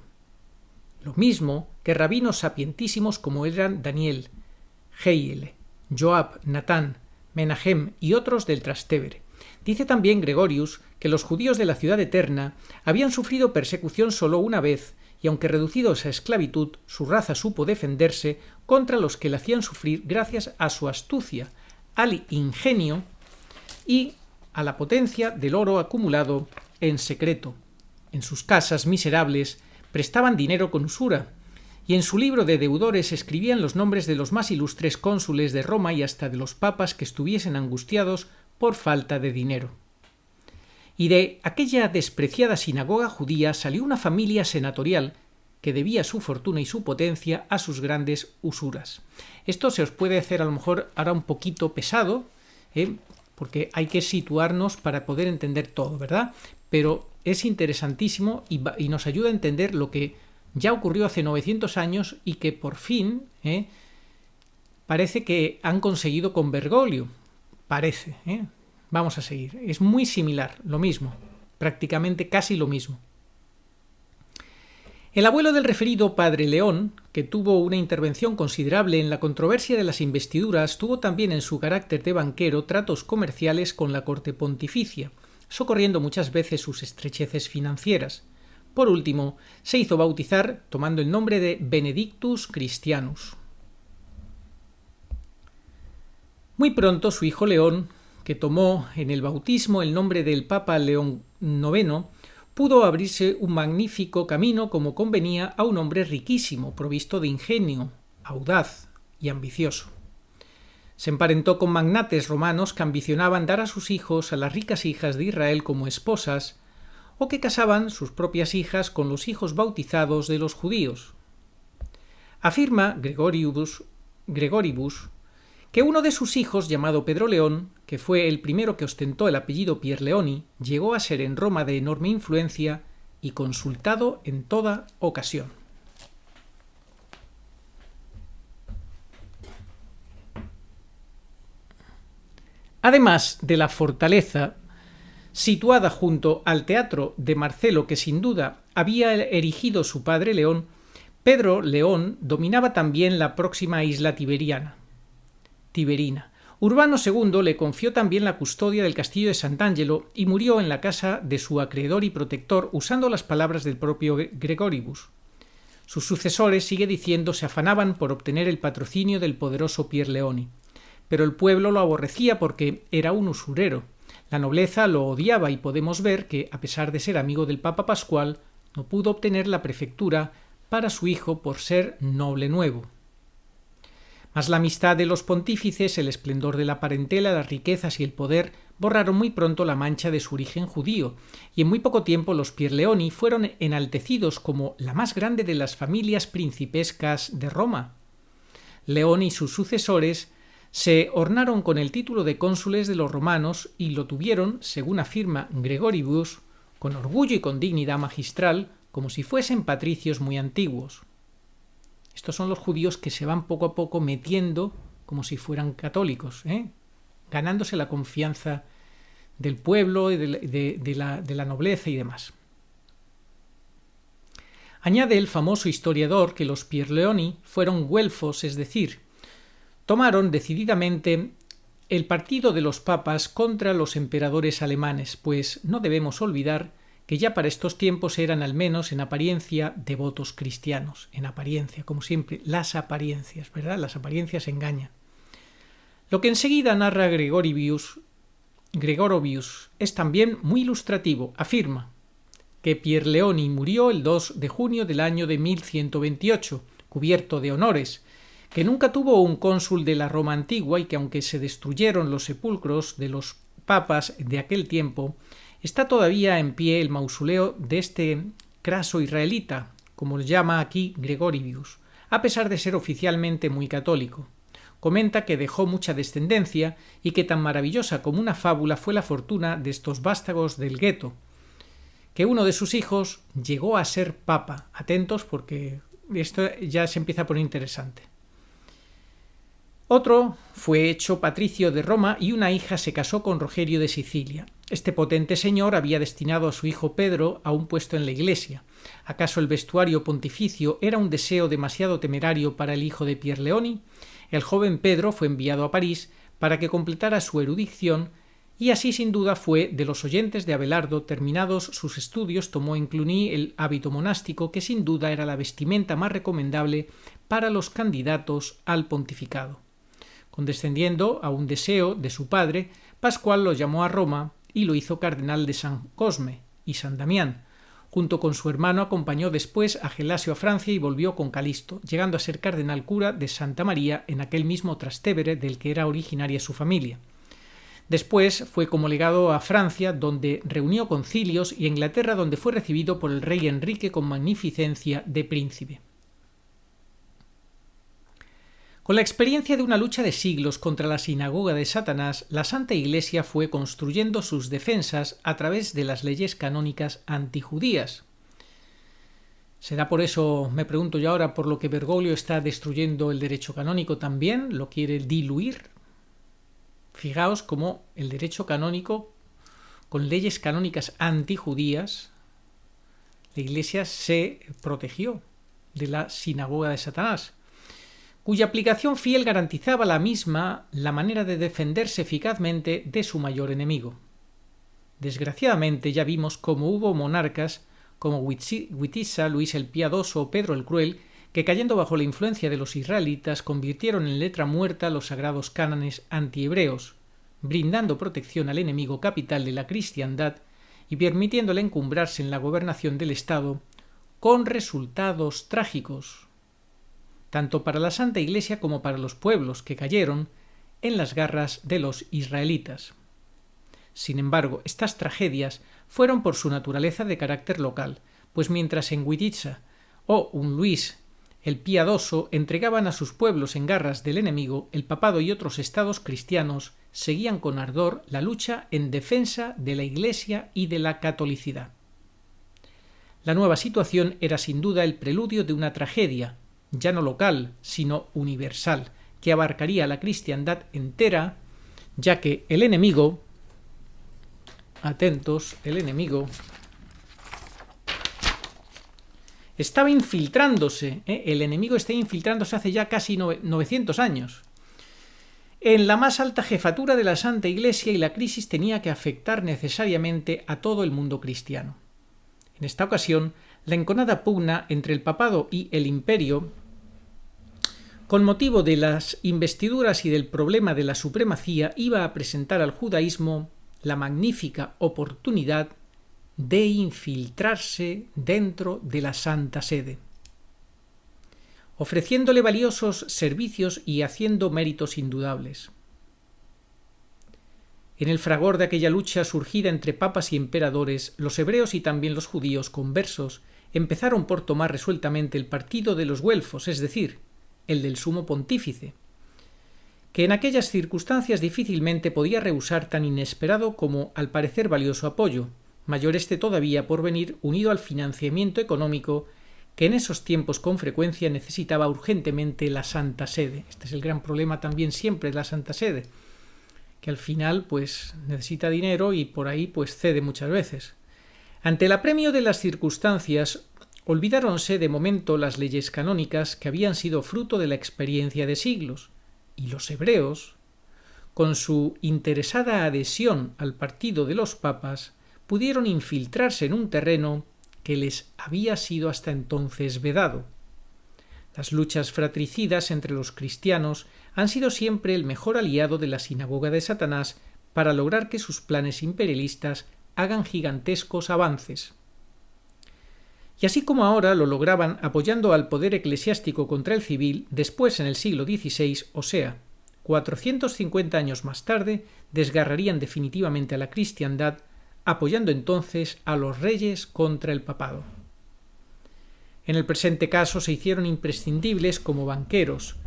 lo mismo que rabinos sapientísimos como eran Daniel, Heiel, Joab, Natán, Menahem y otros del Trastevere. Dice también Gregorius que los judíos de la ciudad eterna habían sufrido persecución solo una vez, y aunque reducidos a esclavitud, su raza supo defenderse contra los que la hacían sufrir gracias a su astucia, al ingenio y a la potencia del oro acumulado en secreto. En sus casas miserables prestaban dinero con usura, y en su libro de deudores escribían los nombres de los más ilustres cónsules de Roma y hasta de los papas que estuviesen angustiados por falta de dinero. Y de aquella despreciada sinagoga judía salió una familia senatorial que debía su fortuna y su potencia a sus grandes usuras. Esto se os puede hacer a lo mejor ahora un poquito pesado, porque hay que situarnos para poder entender todo, ¿verdad? Pero es interesantísimo y nos ayuda a entender lo que ya ocurrió hace 900 años y que por fin parece que han conseguido con Bergoglio. Parece. Vamos a seguir. Es muy similar, lo mismo, prácticamente casi lo mismo. El abuelo del referido padre León, que tuvo una intervención considerable en la controversia de las investiduras, tuvo también en su carácter de banquero tratos comerciales con la corte pontificia, socorriendo muchas veces sus estrecheces financieras. Por último, se hizo bautizar tomando el nombre de Benedictus Christianus. Muy pronto su hijo León, que tomó en el bautismo el nombre del Papa León IX, pudo abrirse un magnífico camino como convenía a un hombre riquísimo, provisto de ingenio, audaz y ambicioso. Se emparentó con magnates romanos que ambicionaban dar a sus hijos a las ricas hijas de Israel como esposas, o que casaban sus propias hijas con los hijos bautizados de los judíos. Afirma Gregoribus que uno de sus hijos, llamado Pedro León, que fue el primero que ostentó el apellido Pierleoni, llegó a ser en Roma de enorme influencia y consultado en toda ocasión. Además de la fortaleza situada junto al teatro de Marcelo, que sin duda había erigido su padre León, Pedro León dominaba también la próxima isla tiberina. Urbano II le confió también la custodia del castillo de Sant'Angelo y murió en la casa de su acreedor y protector, usando las palabras del propio Gregoribus. Sus sucesores, sigue diciendo, se afanaban por obtener el patrocinio del poderoso Pierleoni, pero el pueblo lo aborrecía porque era un usurero. La nobleza lo odiaba y podemos ver que, a pesar de ser amigo del Papa Pascual, no pudo obtener la prefectura para su hijo por ser noble nuevo. Mas la amistad de los pontífices, el esplendor de la parentela, las riquezas y el poder borraron muy pronto la mancha de su origen judío, y en muy poco tiempo los Pierleoni fueron enaltecidos como la más grande de las familias principescas de Roma. León y sus sucesores se ornaron con el título de cónsules de los romanos y lo tuvieron, según afirma Gregoribus, con orgullo y con dignidad magistral, como si fuesen patricios muy antiguos. Estos son los judíos que se van poco a poco metiendo como si fueran católicos, ganándose la confianza del pueblo y de la nobleza y demás. Añade el famoso historiador que los Pierleoni fueron güelfos, es decir, tomaron decididamente el partido de los papas contra los emperadores alemanes, pues no debemos olvidar que ya para estos tiempos eran al menos en apariencia devotos cristianos, en apariencia, como siempre, las apariencias, ¿verdad? Las apariencias engañan. Lo que enseguida narra Gregorovius es también muy ilustrativo. Afirma que Pierleoni murió el 2 de junio del año de 1128, cubierto de honores, que nunca tuvo un cónsul de la Roma antigua y que aunque se destruyeron los sepulcros de los papas de aquel tiempo, está todavía en pie el mausoleo de este Craso israelita, como lo llama aquí Gregorovius, a pesar de ser oficialmente muy católico. Comenta que dejó mucha descendencia y que tan maravillosa como una fábula fue la fortuna de estos vástagos del gueto, que uno de sus hijos llegó a ser papa. Atentos porque esto ya se empieza a poner interesante. Otro fue hecho patricio de Roma y una hija se casó con Rogerio de Sicilia. Este potente señor había destinado a su hijo Pedro a un puesto en la Iglesia. ¿Acaso el vestuario pontificio era un deseo demasiado temerario para el hijo de Pierleoni? El joven Pedro fue enviado a París para que completara su erudición y así sin duda fue de los oyentes de Abelardo. Terminados sus estudios tomó en Cluny el hábito monástico, que sin duda era la vestimenta más recomendable para los candidatos al pontificado. Condescendiendo a un deseo de su padre, Pascual lo llamó a Roma y lo hizo cardenal de San Cosme y San Damián. Junto con su hermano acompañó después a Gelasio a Francia y volvió con Calisto, llegando a ser cardenal cura de Santa María en aquel mismo Trastevere del que era originaria su familia. Después fue como legado a Francia, donde reunió concilios, y a Inglaterra, donde fue recibido por el rey Enrique con magnificencia de príncipe. Con la experiencia de una lucha de siglos contra la sinagoga de Satanás, la Santa Iglesia fue construyendo sus defensas a través de las leyes canónicas antijudías. ¿Será por eso, me pregunto yo ahora, por lo que Bergoglio está destruyendo el derecho canónico también? ¿Lo quiere diluir? Fijaos cómo el derecho canónico, con leyes canónicas antijudías, la Iglesia se protegió de la sinagoga de Satanás, cuya aplicación fiel garantizaba la manera de defenderse eficazmente de su mayor enemigo. Desgraciadamente ya vimos cómo hubo monarcas como Witiza, Luis el Piadoso o Pedro el Cruel, que cayendo bajo la influencia de los israelitas convirtieron en letra muerta los sagrados cánones antihebreos, brindando protección al enemigo capital de la cristiandad y permitiéndole encumbrarse en la gobernación del Estado, con resultados trágicos, tanto para la Santa Iglesia como para los pueblos que cayeron en las garras de los israelitas. Sin embargo, estas tragedias fueron por su naturaleza de carácter local, pues mientras en Wititza o un Luis el Piadoso entregaban a sus pueblos en garras del enemigo, el papado y otros estados cristianos seguían con ardor la lucha en defensa de la Iglesia y de la catolicidad. La nueva situación era sin duda el preludio de una tragedia, ya no local, sino universal, que abarcaría a la cristiandad entera, ya que el enemigo, atentos, el enemigo estaba infiltrándose, el enemigo está infiltrándose hace ya casi 900 años, en la más alta jefatura de la Santa Iglesia, y la crisis tenía que afectar necesariamente a todo el mundo cristiano. En esta ocasión, la enconada pugna entre el papado y el imperio, con motivo de las investiduras y del problema de la supremacía, iba a presentar al judaísmo la magnífica oportunidad de infiltrarse dentro de la Santa Sede, ofreciéndole valiosos servicios y haciendo méritos indudables. En el fragor de aquella lucha surgida entre papas y emperadores, los hebreos y también los judíos conversos empezaron por tomar resueltamente el partido de los güelfos, es decir, el del sumo pontífice, que en aquellas circunstancias difícilmente podía rehusar tan inesperado como al parecer valioso apoyo, mayor este todavía por venir unido al financiamiento económico que en esos tiempos con frecuencia necesitaba urgentemente la Santa Sede. Este es el gran problema también siempre de la Santa Sede, que al final pues necesita dinero y por ahí pues cede muchas veces. Ante el apremio de las circunstancias, olvidáronse de momento las leyes canónicas que habían sido fruto de la experiencia de siglos, y los hebreos, con su interesada adhesión al partido de los papas, pudieron infiltrarse en un terreno que les había sido hasta entonces vedado. Las luchas fratricidas entre los cristianos han sido siempre el mejor aliado de la sinagoga de Satanás para lograr que sus planes imperialistas hagan gigantescos avances. Y así como ahora lo lograban apoyando al poder eclesiástico contra el civil, después en el siglo XVI, o sea, 450 años más tarde, desgarrarían definitivamente a la cristiandad, apoyando entonces a los reyes contra el papado. En el presente caso se hicieron imprescindibles como banqueros,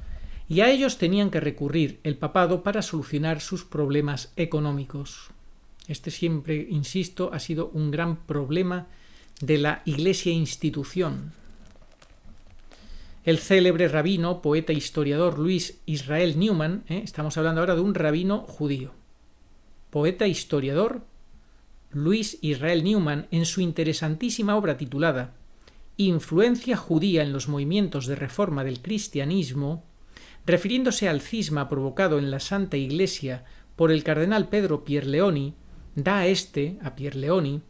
y a ellos tenían que recurrir el papado para solucionar sus problemas económicos. Este siempre, insisto, ha sido un gran problema de la Iglesia institución. El célebre rabino, poeta e historiador Luis Israel Newman, estamos hablando ahora de un rabino judío, poeta e historiador Louis Israel Newman en su interesantísima obra titulada Influencia judía en los movimientos de reforma del cristianismo, refiriéndose al cisma provocado en la Santa Iglesia por el cardenal Pedro Pierleoni, da a Pierleoni,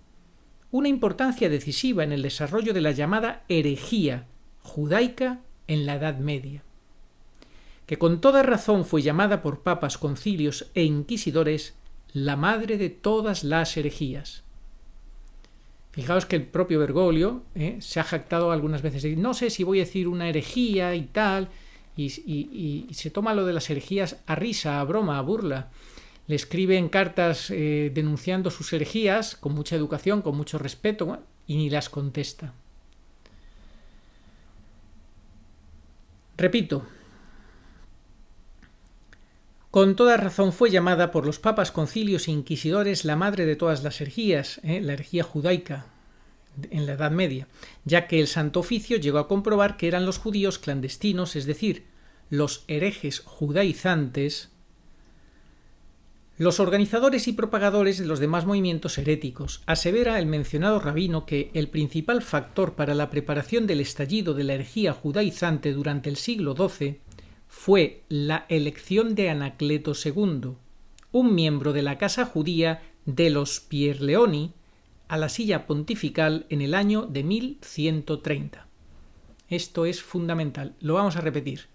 una importancia decisiva en el desarrollo de la llamada herejía judaica en la Edad Media, que con toda razón fue llamada por papas, concilios e inquisidores la madre de todas las herejías. Fijaos que el propio Bergoglio se ha jactado algunas veces de no sé si voy a decir una herejía y tal, y se toma lo de las herejías a risa, a broma, a burla. Le escribe en cartas denunciando sus herejías con mucha educación, con mucho respeto, y ni las contesta. Repito, con toda razón fue llamada por los papas, concilios e inquisidores la madre de todas las herejías, la herejía judaica en la Edad Media, ya que el Santo Oficio llegó a comprobar que eran los judíos clandestinos, es decir, los herejes judaizantes, los organizadores y propagadores de los demás movimientos heréticos. Asevera el mencionado rabino que el principal factor para la preparación del estallido de la herejía judaizante durante el siglo XII fue la elección de Anacleto II, un miembro de la casa judía de los Pierleoni, a la silla pontifical en el año de 1130. Esto es fundamental, lo vamos a repetir.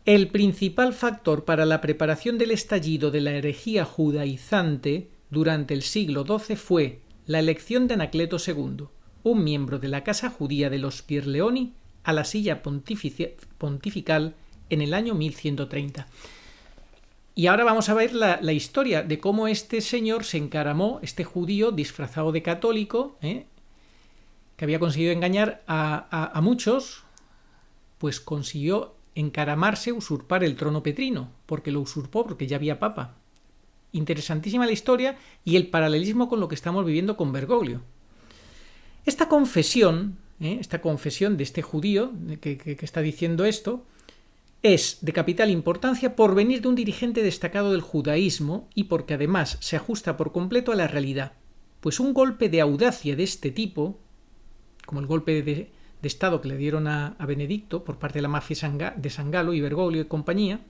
El principal factor para la preparación del estallido de la herejía judaizante durante el siglo XII fue la elección de Anacleto II, un miembro de la casa judía de los Pierleoni, a la silla pontifical en el año 1130. Y ahora vamos a ver la historia de cómo este señor se encaramó, este judío disfrazado de católico, que había conseguido engañar a muchos, pues consiguió encaramarse, usurpar el trono petrino, porque lo usurpó, porque ya había papa. Interesantísima la historia y el paralelismo con lo que estamos viviendo con Bergoglio. Esta confesión de este judío que está diciendo esto, es de capital importancia por venir de un dirigente destacado del judaísmo y porque además se ajusta por completo a la realidad, pues un golpe de audacia de este tipo, como el golpe de Estado que le dieron a Benedicto por parte de la mafia de San Galo y Bergoglio y compañía,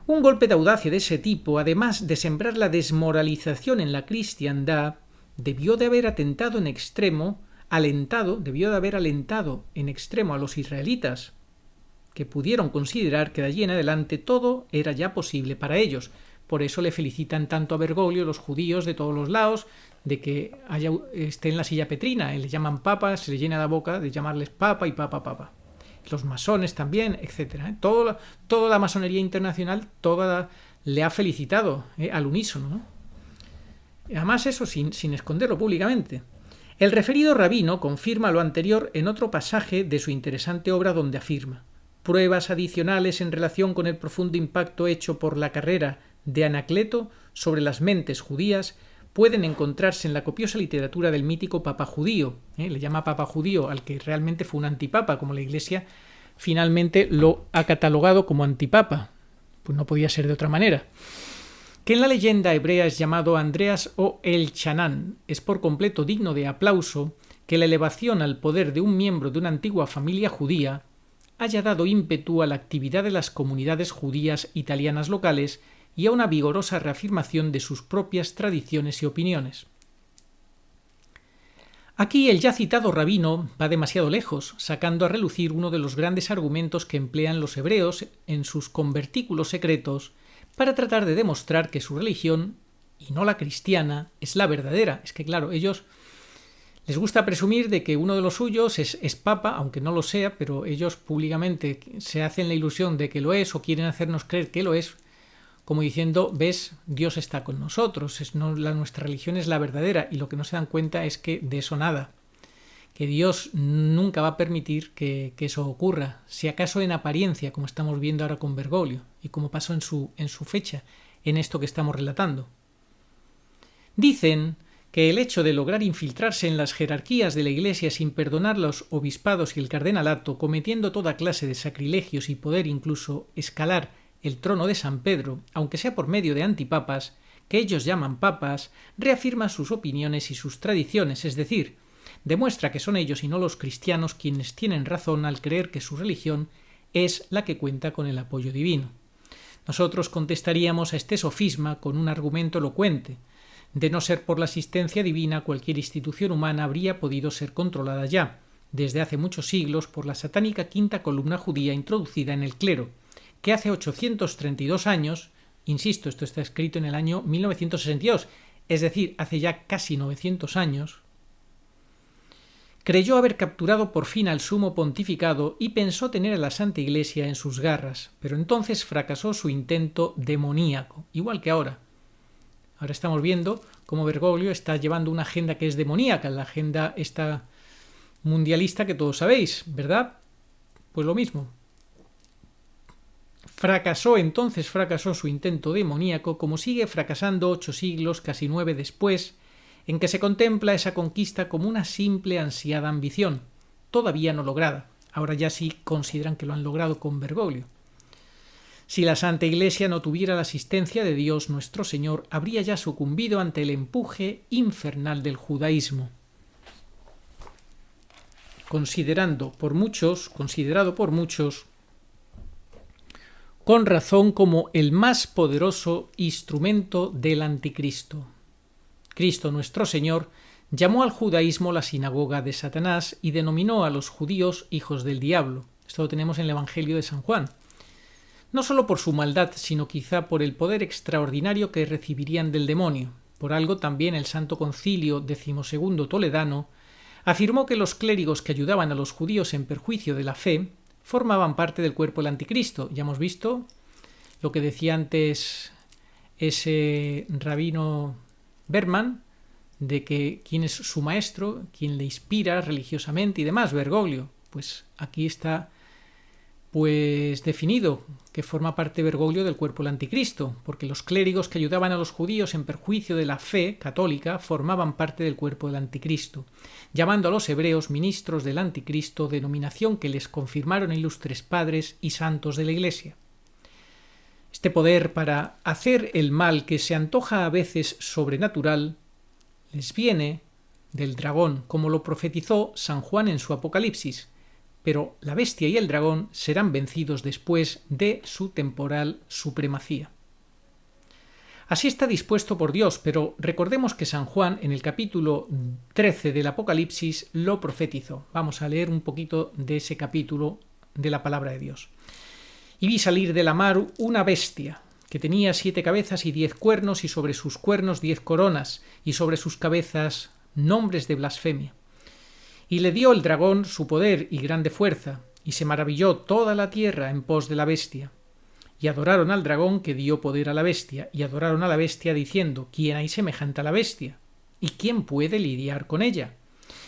un golpe de audacia de ese tipo, además de sembrar la desmoralización en la cristiandad, debió de haber alentado en extremo a los israelitas, que pudieron considerar que de allí en adelante todo era ya posible para ellos. Por eso le felicitan tanto a Bergoglio los judíos de todos los lados de que esté en la silla petrina, y le llaman papa, se le llena la boca de llamarles papa y papa. Los masones también, etc. Toda la masonería internacional le ha felicitado al unísono, ¿no? Además eso sin esconderlo públicamente. El referido rabino confirma lo anterior en otro pasaje de su interesante obra donde afirma: pruebas adicionales en relación con el profundo impacto hecho por la carrera de Anacleto sobre las mentes judías pueden encontrarse en la copiosa literatura del mítico Papa Judío. Le llama Papa Judío al que realmente fue un antipapa, como la Iglesia finalmente lo ha catalogado como antipapa. Pues no podía ser de otra manera. Que en la leyenda hebrea es llamado Andreas o El Chanán. Es por completo digno de aplauso que la elevación al poder de un miembro de una antigua familia judía haya dado ímpetu a la actividad de las comunidades judías italianas locales y a una vigorosa reafirmación de sus propias tradiciones y opiniones. Aquí el ya citado rabino va demasiado lejos, sacando a relucir uno de los grandes argumentos que emplean los hebreos en sus convertículos secretos para tratar de demostrar que su religión, y no la cristiana, es la verdadera. Es que claro, ellos les gusta presumir de que uno de los suyos es papa, aunque no lo sea, pero ellos públicamente se hacen la ilusión de que lo es o quieren hacernos creer que lo es, como diciendo, ves, Dios está con nosotros, nuestra religión es la verdadera, y lo que no se dan cuenta es que de eso nada, que Dios nunca va a permitir que eso ocurra, si acaso en apariencia, como estamos viendo ahora con Bergoglio, y como pasó en su fecha, en esto que estamos relatando. Dicen que el hecho de lograr infiltrarse en las jerarquías de la Iglesia sin perdonar los obispados y el cardenalato, cometiendo toda clase de sacrilegios y poder incluso escalar el trono de San Pedro, aunque sea por medio de antipapas, que ellos llaman papas, reafirma sus opiniones y sus tradiciones, es decir, demuestra que son ellos y no los cristianos quienes tienen razón al creer que su religión es la que cuenta con el apoyo divino. Nosotros contestaríamos a este sofisma con un argumento elocuente. De no ser por la asistencia divina, cualquier institución humana habría podido ser controlada ya, desde hace muchos siglos, por la satánica quinta columna judía introducida en el clero, que hace 832 años, insisto, esto está escrito en el año 1962, es decir, hace ya casi 900 años, creyó haber capturado por fin al sumo pontificado y pensó tener a la Santa Iglesia en sus garras, pero entonces fracasó su intento demoníaco, igual que ahora. Ahora estamos viendo cómo Bergoglio está llevando una agenda que es demoníaca, la agenda esta mundialista que todos sabéis, ¿verdad? Pues lo mismo. Fracasó su intento demoníaco, como sigue fracasando 8 siglos, casi 9 después, en que se contempla esa conquista como una simple ansiada ambición, todavía no lograda. Ahora ya sí consideran que lo han logrado con Bergoglio. Si la Santa Iglesia no tuviera la asistencia de Dios nuestro Señor, habría ya sucumbido ante el empuje infernal del judaísmo. Considerado por muchos, con razón como el más poderoso instrumento del anticristo. Cristo nuestro Señor llamó al judaísmo la sinagoga de Satanás y denominó a los judíos hijos del diablo. Esto lo tenemos en el Evangelio de San Juan. No solo por su maldad, sino quizá por el poder extraordinario que recibirían del demonio. Por algo también el Santo Concilio XII Toledano afirmó que los clérigos que ayudaban a los judíos en perjuicio de la fe formaban parte del cuerpo del anticristo. Ya hemos visto lo que decía antes ese rabino Berman, de que quién es su maestro, quién le inspira religiosamente y demás, Bergoglio. Pues aquí está definido que forma parte Bergoglio del cuerpo del anticristo, porque los clérigos que ayudaban a los judíos en perjuicio de la fe católica formaban parte del cuerpo del anticristo, llamando a los hebreos ministros del anticristo, denominación que les confirmaron ilustres padres y santos de la Iglesia. Este poder para hacer el mal que se antoja a veces sobrenatural les viene del dragón, como lo profetizó San Juan en su Apocalipsis, pero la bestia y el dragón serán vencidos después de su temporal supremacía. Así está dispuesto por Dios, pero recordemos que San Juan en el capítulo 13 del Apocalipsis lo profetizó. Vamos a leer un poquito de ese capítulo de la palabra de Dios. Y vi salir de la mar una bestia, que tenía 7 cabezas y 10 cuernos, y sobre sus cuernos 10 coronas, y sobre sus cabezas nombres de blasfemia. Y le dio el dragón su poder y grande fuerza, y se maravilló toda la tierra en pos de la bestia. Y adoraron al dragón que dio poder a la bestia, y adoraron a la bestia diciendo: ¿Quién hay semejante a la bestia? ¿Y quién puede lidiar con ella?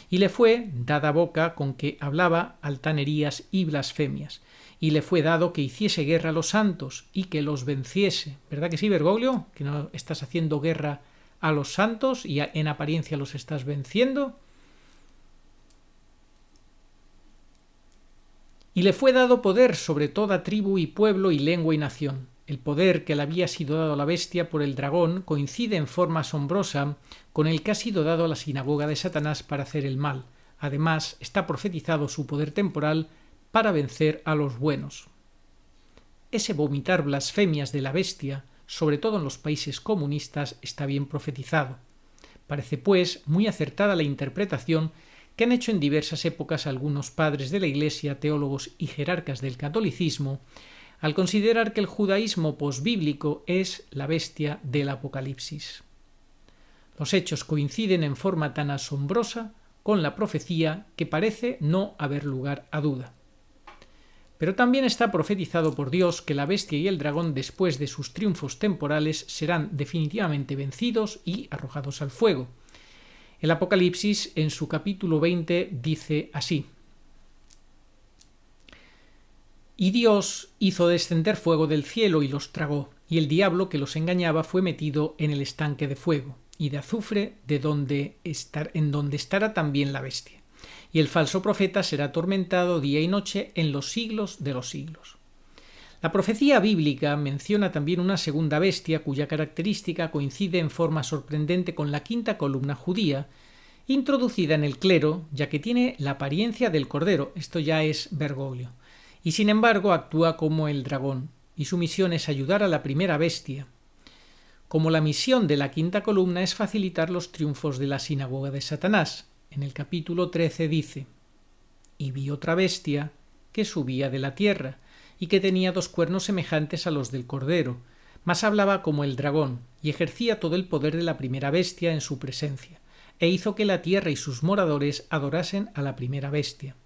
Y le fue dada boca con que hablaba altanerías y blasfemias, y le fue dado que hiciese guerra a los santos y que los venciese. ¿Verdad que sí, Bergoglio? ¿Que no estás haciendo guerra a los santos y en apariencia los estás venciendo? Y le fue dado poder sobre toda tribu y pueblo y lengua y nación. El poder que le había sido dado a la bestia por el dragón coincide en forma asombrosa con el que ha sido dado a la sinagoga de Satanás para hacer el mal. Además, está profetizado su poder temporal para vencer a los buenos. Ese vomitar blasfemias de la bestia, sobre todo en los países comunistas, está bien profetizado. Parece, pues, muy acertada la interpretación que han hecho en diversas épocas algunos padres de la Iglesia, teólogos y jerarcas del catolicismo, al considerar que el judaísmo posbíblico es la bestia del Apocalipsis. Los hechos coinciden en forma tan asombrosa con la profecía que parece no haber lugar a duda. Pero también está profetizado por Dios que la bestia y el dragón, después de sus triunfos temporales, serán definitivamente vencidos y arrojados al fuego. El Apocalipsis, en su capítulo 20, dice así: Y Dios hizo descender fuego del cielo y los tragó, y el diablo que los engañaba fue metido en el estanque de fuego y de azufre, en donde estará también la bestia. Y el falso profeta será atormentado día y noche en los siglos de los siglos. La profecía bíblica menciona también una segunda bestia cuya característica coincide en forma sorprendente con la quinta columna judía, introducida en el clero, ya que tiene la apariencia del cordero, esto ya es Bergoglio, y sin embargo actúa como el dragón, y su misión es ayudar a la primera bestia. Como la misión de la quinta columna es facilitar los triunfos de la sinagoga de Satanás. En el capítulo 13 dice: «Y vi otra bestia que subía de la tierra, y que tenía 2 cuernos semejantes a los del cordero, mas hablaba como el dragón, y ejercía todo el poder de la primera bestia en su presencia, e hizo que la tierra y sus moradores adorasen a la primera bestia,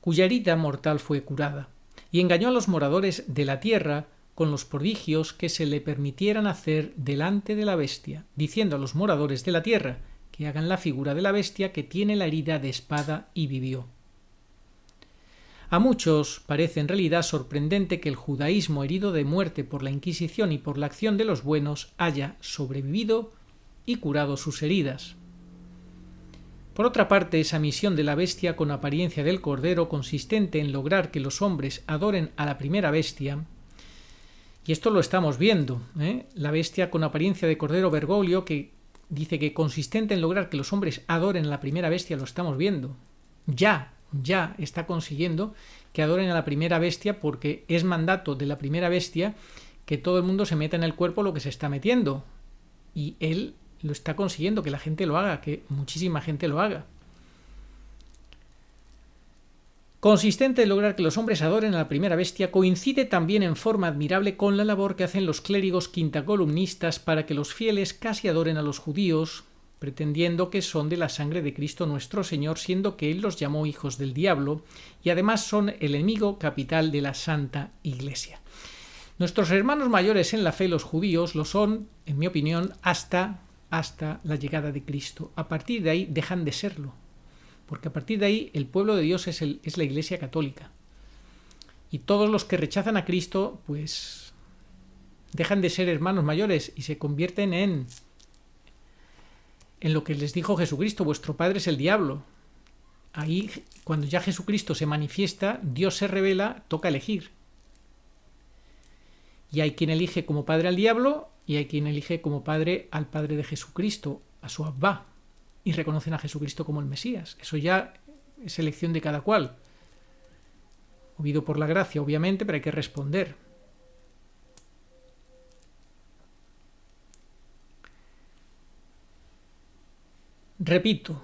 cuya herida mortal fue curada, y engañó a los moradores de la tierra con los prodigios que se le permitieran hacer delante de la bestia, diciendo a los moradores de la tierra que hagan la figura de la bestia que tiene la herida de espada y vivió». A muchos parece en realidad sorprendente que el judaísmo, herido de muerte por la Inquisición y por la acción de los buenos, haya sobrevivido y curado sus heridas. Por otra parte, esa misión de la bestia con apariencia del cordero, consistente en lograr que los hombres adoren a la primera bestia, y esto lo estamos viendo, la bestia con apariencia de cordero, Bergoglio, que dice que consistente en lograr que los hombres adoren a la primera bestia, lo estamos viendo. Ya está consiguiendo que adoren a la primera bestia, porque es mandato de la primera bestia que todo el mundo se meta en el cuerpo lo que se está metiendo. Y él lo está consiguiendo, que la gente lo haga, que muchísima gente lo haga. Consistente en lograr que los hombres adoren a la primera bestia, coincide también en forma admirable con la labor que hacen los clérigos quintacolumnistas para que los fieles casi adoren a los judíos, pretendiendo que son de la sangre de Cristo nuestro Señor, siendo que Él los llamó hijos del diablo, y además son el enemigo capital de la Santa Iglesia. Nuestros hermanos mayores en la fe, los judíos, lo son, en mi opinión, hasta la llegada de Cristo. A partir de ahí dejan de serlo, porque a partir de ahí el pueblo de Dios es la Iglesia católica. Y todos los que rechazan a Cristo, pues dejan de ser hermanos mayores y se convierten en lo que les dijo Jesucristo: vuestro padre es el diablo. Ahí, cuando ya Jesucristo se manifiesta, Dios se revela, toca elegir. Y hay quien elige como padre al diablo y hay quien elige como padre al Padre de Jesucristo, a su Abba, y reconocen a Jesucristo como el Mesías. Eso ya es elección de cada cual. Movido por la gracia, obviamente, pero hay que responder. Repito,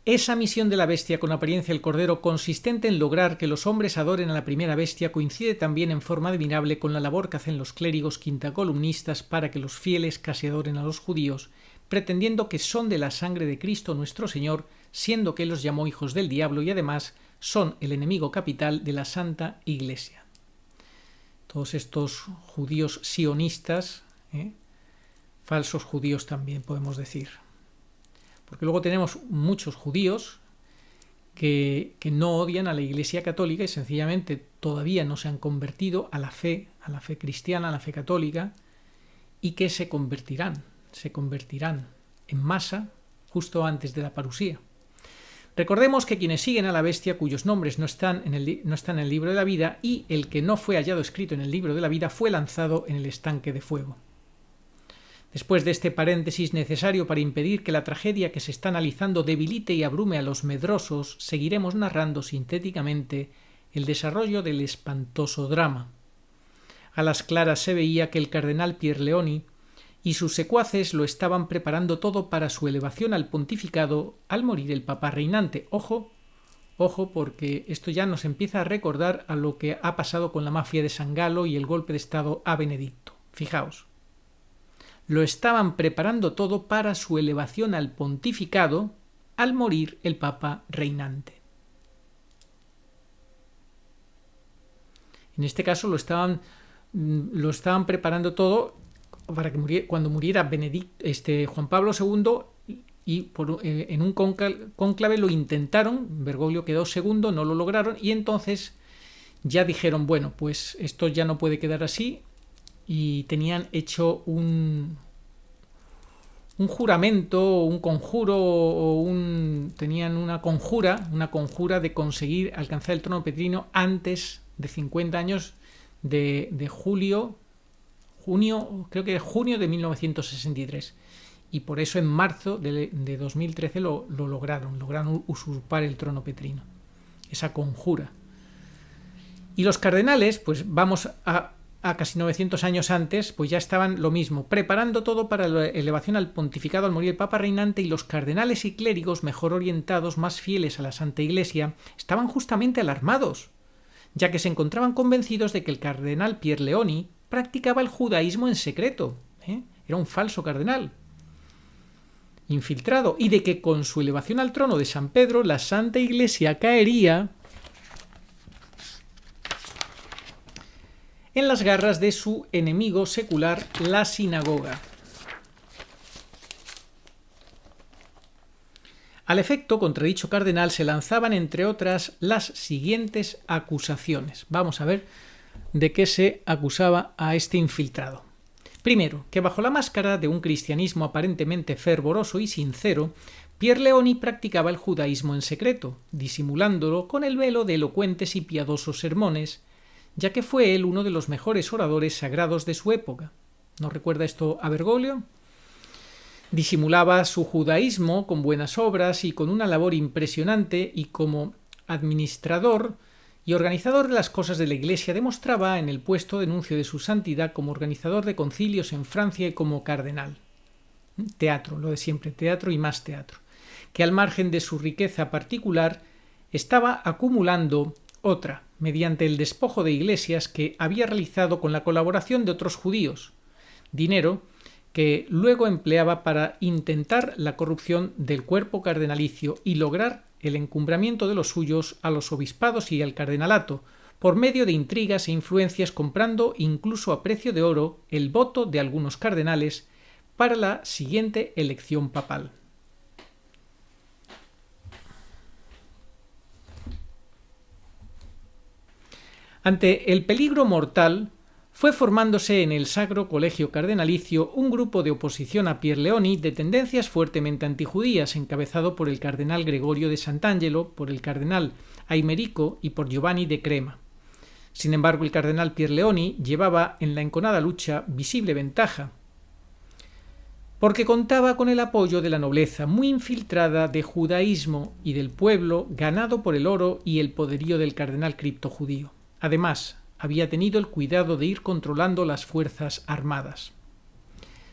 esa misión de la bestia con apariencia del cordero, consistente en lograr que los hombres adoren a la primera bestia, coincide también en forma admirable con la labor que hacen los clérigos quintacolumnistas para que los fieles casi adoren a los judíos, pretendiendo que son de la sangre de Cristo nuestro Señor, siendo que Él los llamó hijos del diablo y además son el enemigo capital de la Santa Iglesia. Todos estos judíos sionistas, falsos judíos también podemos decir, porque luego tenemos muchos judíos que no odian a la Iglesia católica y sencillamente todavía no se han convertido a la fe cristiana, a la fe católica, y que se convertirán en masa justo antes de la parusía. Recordemos que quienes siguen a la bestia, cuyos nombres no están en el libro de la vida, y el que no fue hallado escrito en el libro de la vida, fue lanzado en el estanque de fuego. Después de este paréntesis necesario para impedir que la tragedia que se está analizando debilite y abrume a los medrosos, seguiremos narrando sintéticamente el desarrollo del espantoso drama. A las claras se veía que el cardenal Pierleoni y sus secuaces lo estaban preparando todo para su elevación al pontificado al morir el papa reinante. Ojo, porque esto ya nos empieza a recordar a lo que ha pasado con la mafia de San Galo y el golpe de estado a Benedicto. Fijaos. Lo estaban preparando todo para su elevación al pontificado al morir el papa reinante. En este caso lo estaban preparando todo para que cuando muriera Juan Pablo II, y en un cónclave lo intentaron, Bergoglio quedó segundo, no lo lograron, y entonces ya dijeron, bueno, pues esto ya no puede quedar así, y tenían hecho un un juramento, un conjuro, tenían una conjura de conseguir alcanzar el trono petrino antes de 50 años de junio de 1963. Y por eso en marzo de 2013 lo lograron usurpar el trono petrino, esa conjura. Y los cardenales, pues vamos a casi 900 años antes, pues ya estaban lo mismo, preparando todo para la elevación al pontificado al morir el Papa reinante, y los cardenales y clérigos mejor orientados, más fieles a la Santa Iglesia, estaban justamente alarmados, ya que se encontraban convencidos de que el cardenal Pierleoni practicaba el judaísmo en secreto, era un falso cardenal infiltrado, y de que con su elevación al trono de San Pedro la Santa Iglesia caería en las garras de su enemigo secular, la sinagoga. Al efecto, contra dicho cardenal se lanzaban, entre otras, las siguientes acusaciones. Vamos a ver de qué se acusaba a este infiltrado. Primero, que bajo la máscara de un cristianismo aparentemente fervoroso y sincero, Pierleoni practicaba el judaísmo en secreto, disimulándolo con el velo de elocuentes y piadosos sermones, ya que fue él uno de los mejores oradores sagrados de su época. ¿No recuerda esto a Bergoglio? Disimulaba su judaísmo con buenas obras y con una labor impresionante, y como administrador y organizador de las cosas de la Iglesia demostraba en el puesto de nuncio de su santidad, como organizador de concilios en Francia y como cardenal. Teatro, lo de siempre, teatro y más teatro, que al margen de su riqueza particular estaba acumulando otra, mediante el despojo de iglesias que había realizado con la colaboración de otros judíos, dinero que luego empleaba para intentar la corrupción del cuerpo cardenalicio y lograr el encumbramiento de los suyos a los obispados y al cardenalato, por medio de intrigas e influencias, comprando incluso a precio de oro el voto de algunos cardenales para la siguiente elección papal. Ante el peligro mortal, fue formándose en el Sacro Colegio Cardenalicio un grupo de oposición a Pierleoni de tendencias fuertemente antijudías, encabezado por el cardenal Gregorio de Sant'Angelo, por el cardenal Aimerico y por Giovanni de Crema. Sin embargo, el cardenal Pierleoni llevaba en la enconada lucha visible ventaja, porque contaba con el apoyo de la nobleza muy infiltrada de judaísmo y del pueblo ganado por el oro y el poderío del cardenal criptojudío. Además, había tenido el cuidado de ir controlando las fuerzas armadas.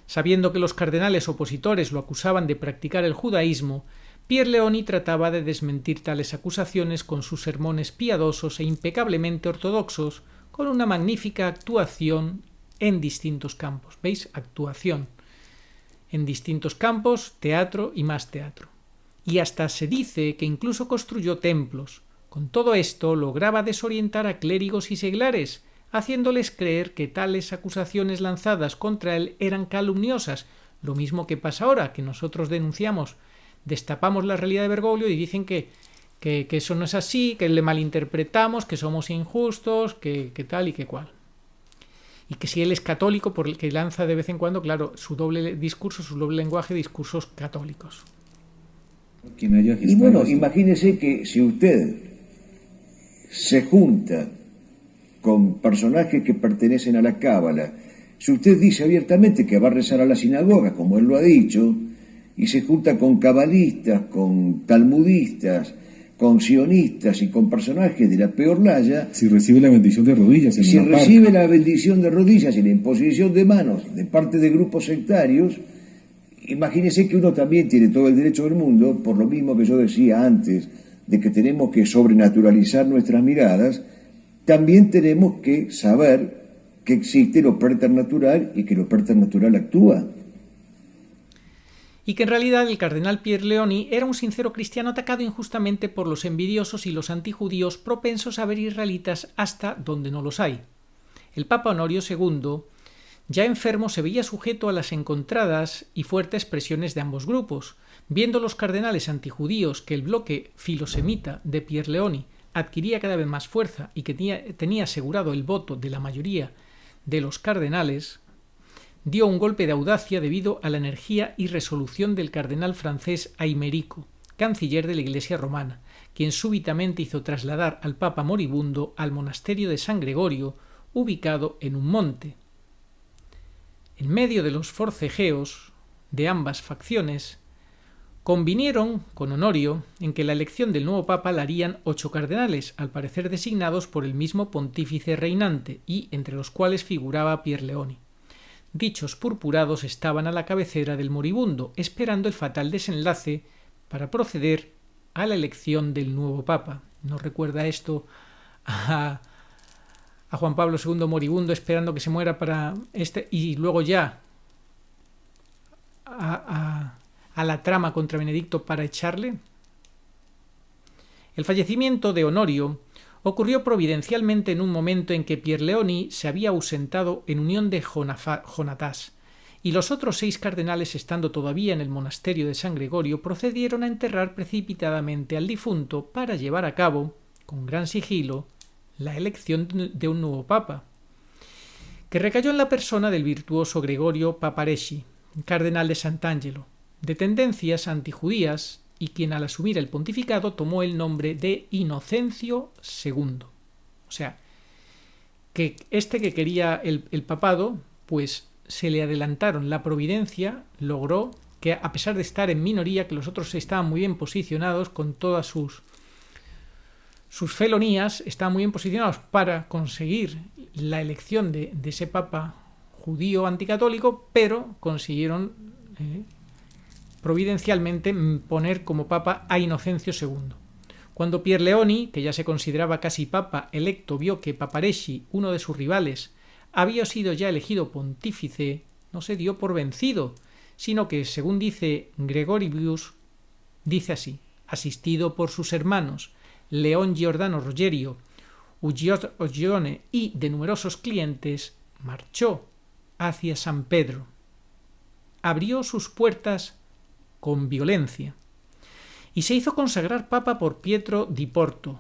Sabiendo que los cardenales opositores lo acusaban de practicar el judaísmo, Pierleoni trataba de desmentir tales acusaciones con sus sermones piadosos e impecablemente ortodoxos, con una magnífica actuación en distintos campos. ¿Veis? Actuación en distintos campos, teatro y más teatro. Y hasta se dice que incluso construyó templos. Con todo esto lograba desorientar a clérigos y seglares, haciéndoles creer que tales acusaciones lanzadas contra él eran calumniosas, lo mismo que pasa ahora, que nosotros denunciamos, destapamos la realidad de Bergoglio y dicen que eso no es así, que le malinterpretamos, que somos injustos, que tal y que cual. Y que si él es católico, por el que lanza de vez en cuando, claro, su doble discurso, su doble lenguaje, discursos católicos. Y bueno, imagínese que si usted se junta con personajes que pertenecen a la Cábala, si usted dice abiertamente que va a rezar a la sinagoga, como él lo ha dicho, y se junta con cabalistas, con talmudistas, con sionistas y con personajes de la peor laya, si recibe la bendición de rodillas, si recibe la bendición de rodillas y la imposición de manos de parte de grupos sectarios, imagínese que uno también tiene todo el derecho del mundo, por lo mismo que yo decía antes, de que tenemos que sobrenaturalizar nuestras miradas, también tenemos que saber que existe lo preternatural y que lo preternatural actúa. Y que en realidad el cardenal Pierleoni era un sincero cristiano atacado injustamente por los envidiosos y los antijudíos propensos a ver israelitas hasta donde no los hay. El Papa Honorio II, ya enfermo, se veía sujeto a las encontradas y fuertes presiones de ambos grupos. Viendo los cardenales antijudíos que el bloque filosemita de Pierleoni adquiría cada vez más fuerza y que tenía asegurado el voto de la mayoría de los cardenales, dio un golpe de audacia debido a la energía y resolución del cardenal francés Aimerico, canciller de la Iglesia romana, quien súbitamente hizo trasladar al papa moribundo al monasterio de San Gregorio, ubicado en un monte. En medio de los forcejeos de ambas facciones, convinieron con Honorio en que la elección del nuevo papa la harían 8 cardenales, al parecer designados por el mismo pontífice reinante, y entre los cuales figuraba Pierleoni. Dichos purpurados estaban a la cabecera del moribundo, esperando el fatal desenlace para proceder a la elección del nuevo papa. ¿No recuerda esto a Juan Pablo II moribundo esperando que se muera para y luego ya a la trama contra Benedicto para echarle? El fallecimiento de Honorio ocurrió providencialmente en un momento en que Pierleoni se había ausentado en unión de Jonatás, y los otros 6 cardenales, estando todavía en el monasterio de San Gregorio, procedieron a enterrar precipitadamente al difunto para llevar a cabo, con gran sigilo, la elección de un nuevo papa, que recayó en la persona del virtuoso Gregorio Papareschi, cardenal de Sant'Angelo, de tendencias antijudías, y quien al asumir el pontificado tomó el nombre de Inocencio II. O sea, que que quería el papado, pues se le adelantaron. La providencia logró que, a pesar de estar en minoría, que los otros estaban muy bien posicionados con todas sus felonías, estaban muy bien posicionados para conseguir la elección de ese papa judío anticatólico, pero consiguieron providencialmente poner como papa a Inocencio II. Cuando Pierleoni, que ya se consideraba casi papa electo, vio que Papareschi, uno de sus rivales, había sido ya elegido pontífice, no se dio por vencido, sino que, según dice Gregorius, dice así: asistido por sus hermanos León Giordano Rogerio, Uggione y de numerosos clientes, marchó hacia San Pedro. Abrió sus puertas con violencia y se hizo consagrar papa por Pietro di Porto.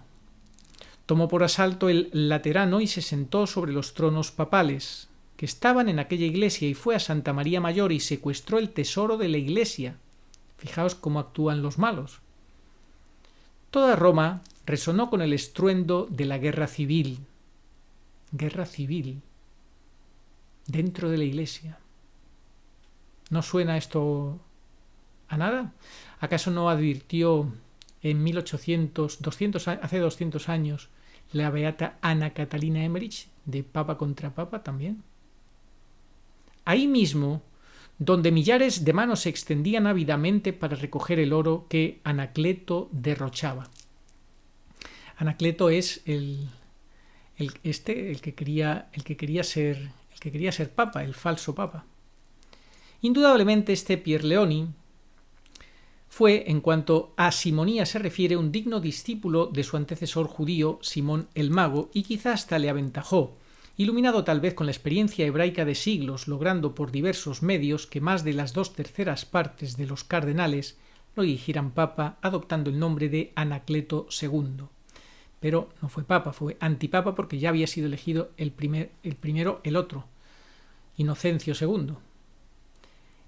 Tomó por asalto el Laterano y se sentó sobre los tronos papales que estaban en aquella iglesia, y fue a Santa María Mayor y secuestró el tesoro de la iglesia. Fijaos cómo actúan los malos. Toda Roma resonó con el estruendo de la guerra civil. Guerra civil dentro de la iglesia. ¿No suena esto a nada? ¿Acaso no advirtió en 1800, hace 200 años, la beata Ana Catalina Emmerich, de Papa contra Papa también? Ahí mismo, donde millares de manos se extendían ávidamente para recoger el oro que Anacleto derrochaba. Anacleto es el que quería ser papa, el falso papa. Indudablemente este Pierleoni fue, en cuanto a simonía se refiere, un digno discípulo de su antecesor judío Simón el Mago, y quizá hasta le aventajó, iluminado tal vez con la experiencia hebraica de siglos, logrando por diversos medios que más de las 2/3 partes de los cardenales lo eligieran papa, adoptando el nombre de Anacleto II. Pero no fue papa, fue antipapa, porque ya había sido elegido el otro, Inocencio II.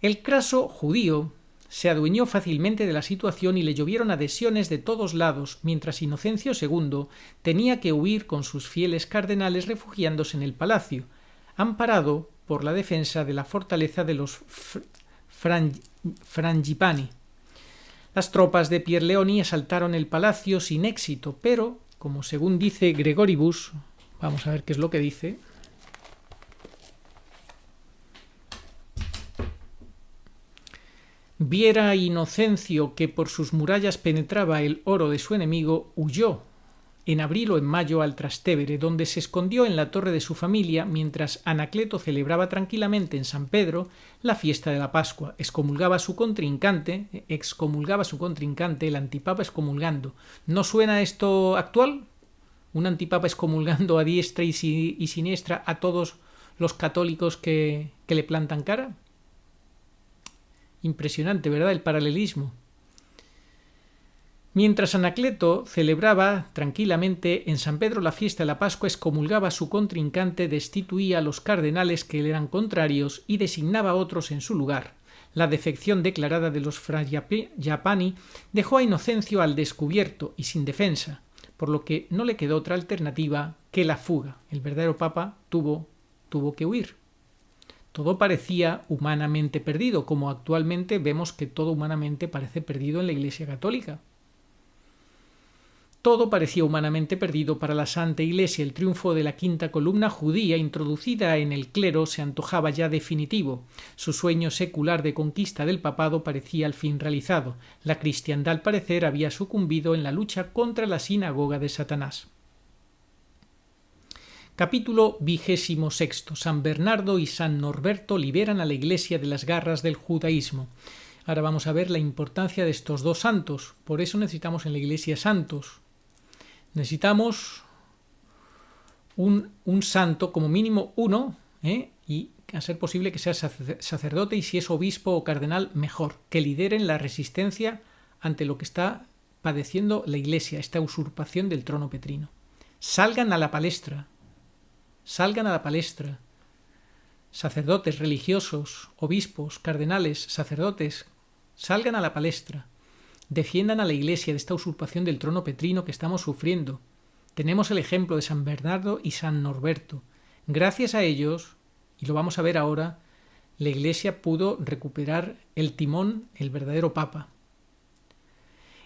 El craso judío se adueñó fácilmente de la situación y le llovieron adhesiones de todos lados, mientras Inocencio II tenía que huir con sus fieles cardenales, refugiándose en el palacio, amparado por la defensa de la fortaleza de los Frangipani. Las tropas de Pierleoni asaltaron el palacio sin éxito, pero, como según dice Gregoribus, vamos a ver qué es lo que dice. Viera Inocencio que por sus murallas penetraba el oro de su enemigo, huyó en abril o en mayo al Trastevere, donde se escondió en la torre de su familia mientras Anacleto celebraba tranquilamente en San Pedro la fiesta de la Pascua. Excomulgaba a su contrincante, el antipapa excomulgando. ¿No suena esto actual? Un antipapa excomulgando a diestra y siniestra a todos los católicos que le plantan cara. Impresionante, ¿verdad?, el paralelismo. Mientras Anacleto celebraba tranquilamente en San Pedro la fiesta de la Pascua, excomulgaba a su contrincante, destituía a los cardenales que le eran contrarios y designaba a otros en su lugar. La defección declarada de los Frayapani dejó a Inocencio al descubierto y sin defensa, por lo que no le quedó otra alternativa que la fuga. El verdadero papa tuvo que huir. Todo parecía humanamente perdido, como actualmente vemos que todo humanamente parece perdido en la Iglesia Católica. Todo parecía humanamente perdido para la Santa Iglesia. El triunfo de la quinta columna judía introducida en el clero se antojaba ya definitivo. Su sueño secular de conquista del papado parecía al fin realizado. La cristiandad, al parecer, había sucumbido en la lucha contra la sinagoga de Satanás. Capítulo 26. San Bernardo y San Norberto liberan a la Iglesia de las garras del judaísmo. Ahora vamos a ver la importancia de estos dos santos. Por eso necesitamos en la Iglesia santos. Necesitamos un santo, como mínimo uno, y a ser posible que sea sacerdote, y si es obispo o cardenal, mejor, que lideren la resistencia ante lo que está padeciendo la Iglesia, esta usurpación del trono petrino. Salgan a la palestra, sacerdotes, religiosos, obispos, cardenales, sacerdotes, salgan a la palestra. Defiendan a la Iglesia de esta usurpación del trono petrino que estamos sufriendo. Tenemos el ejemplo de San Bernardo y San Norberto. Gracias a ellos, y lo vamos a ver ahora, la Iglesia pudo recuperar el timón, el verdadero Papa.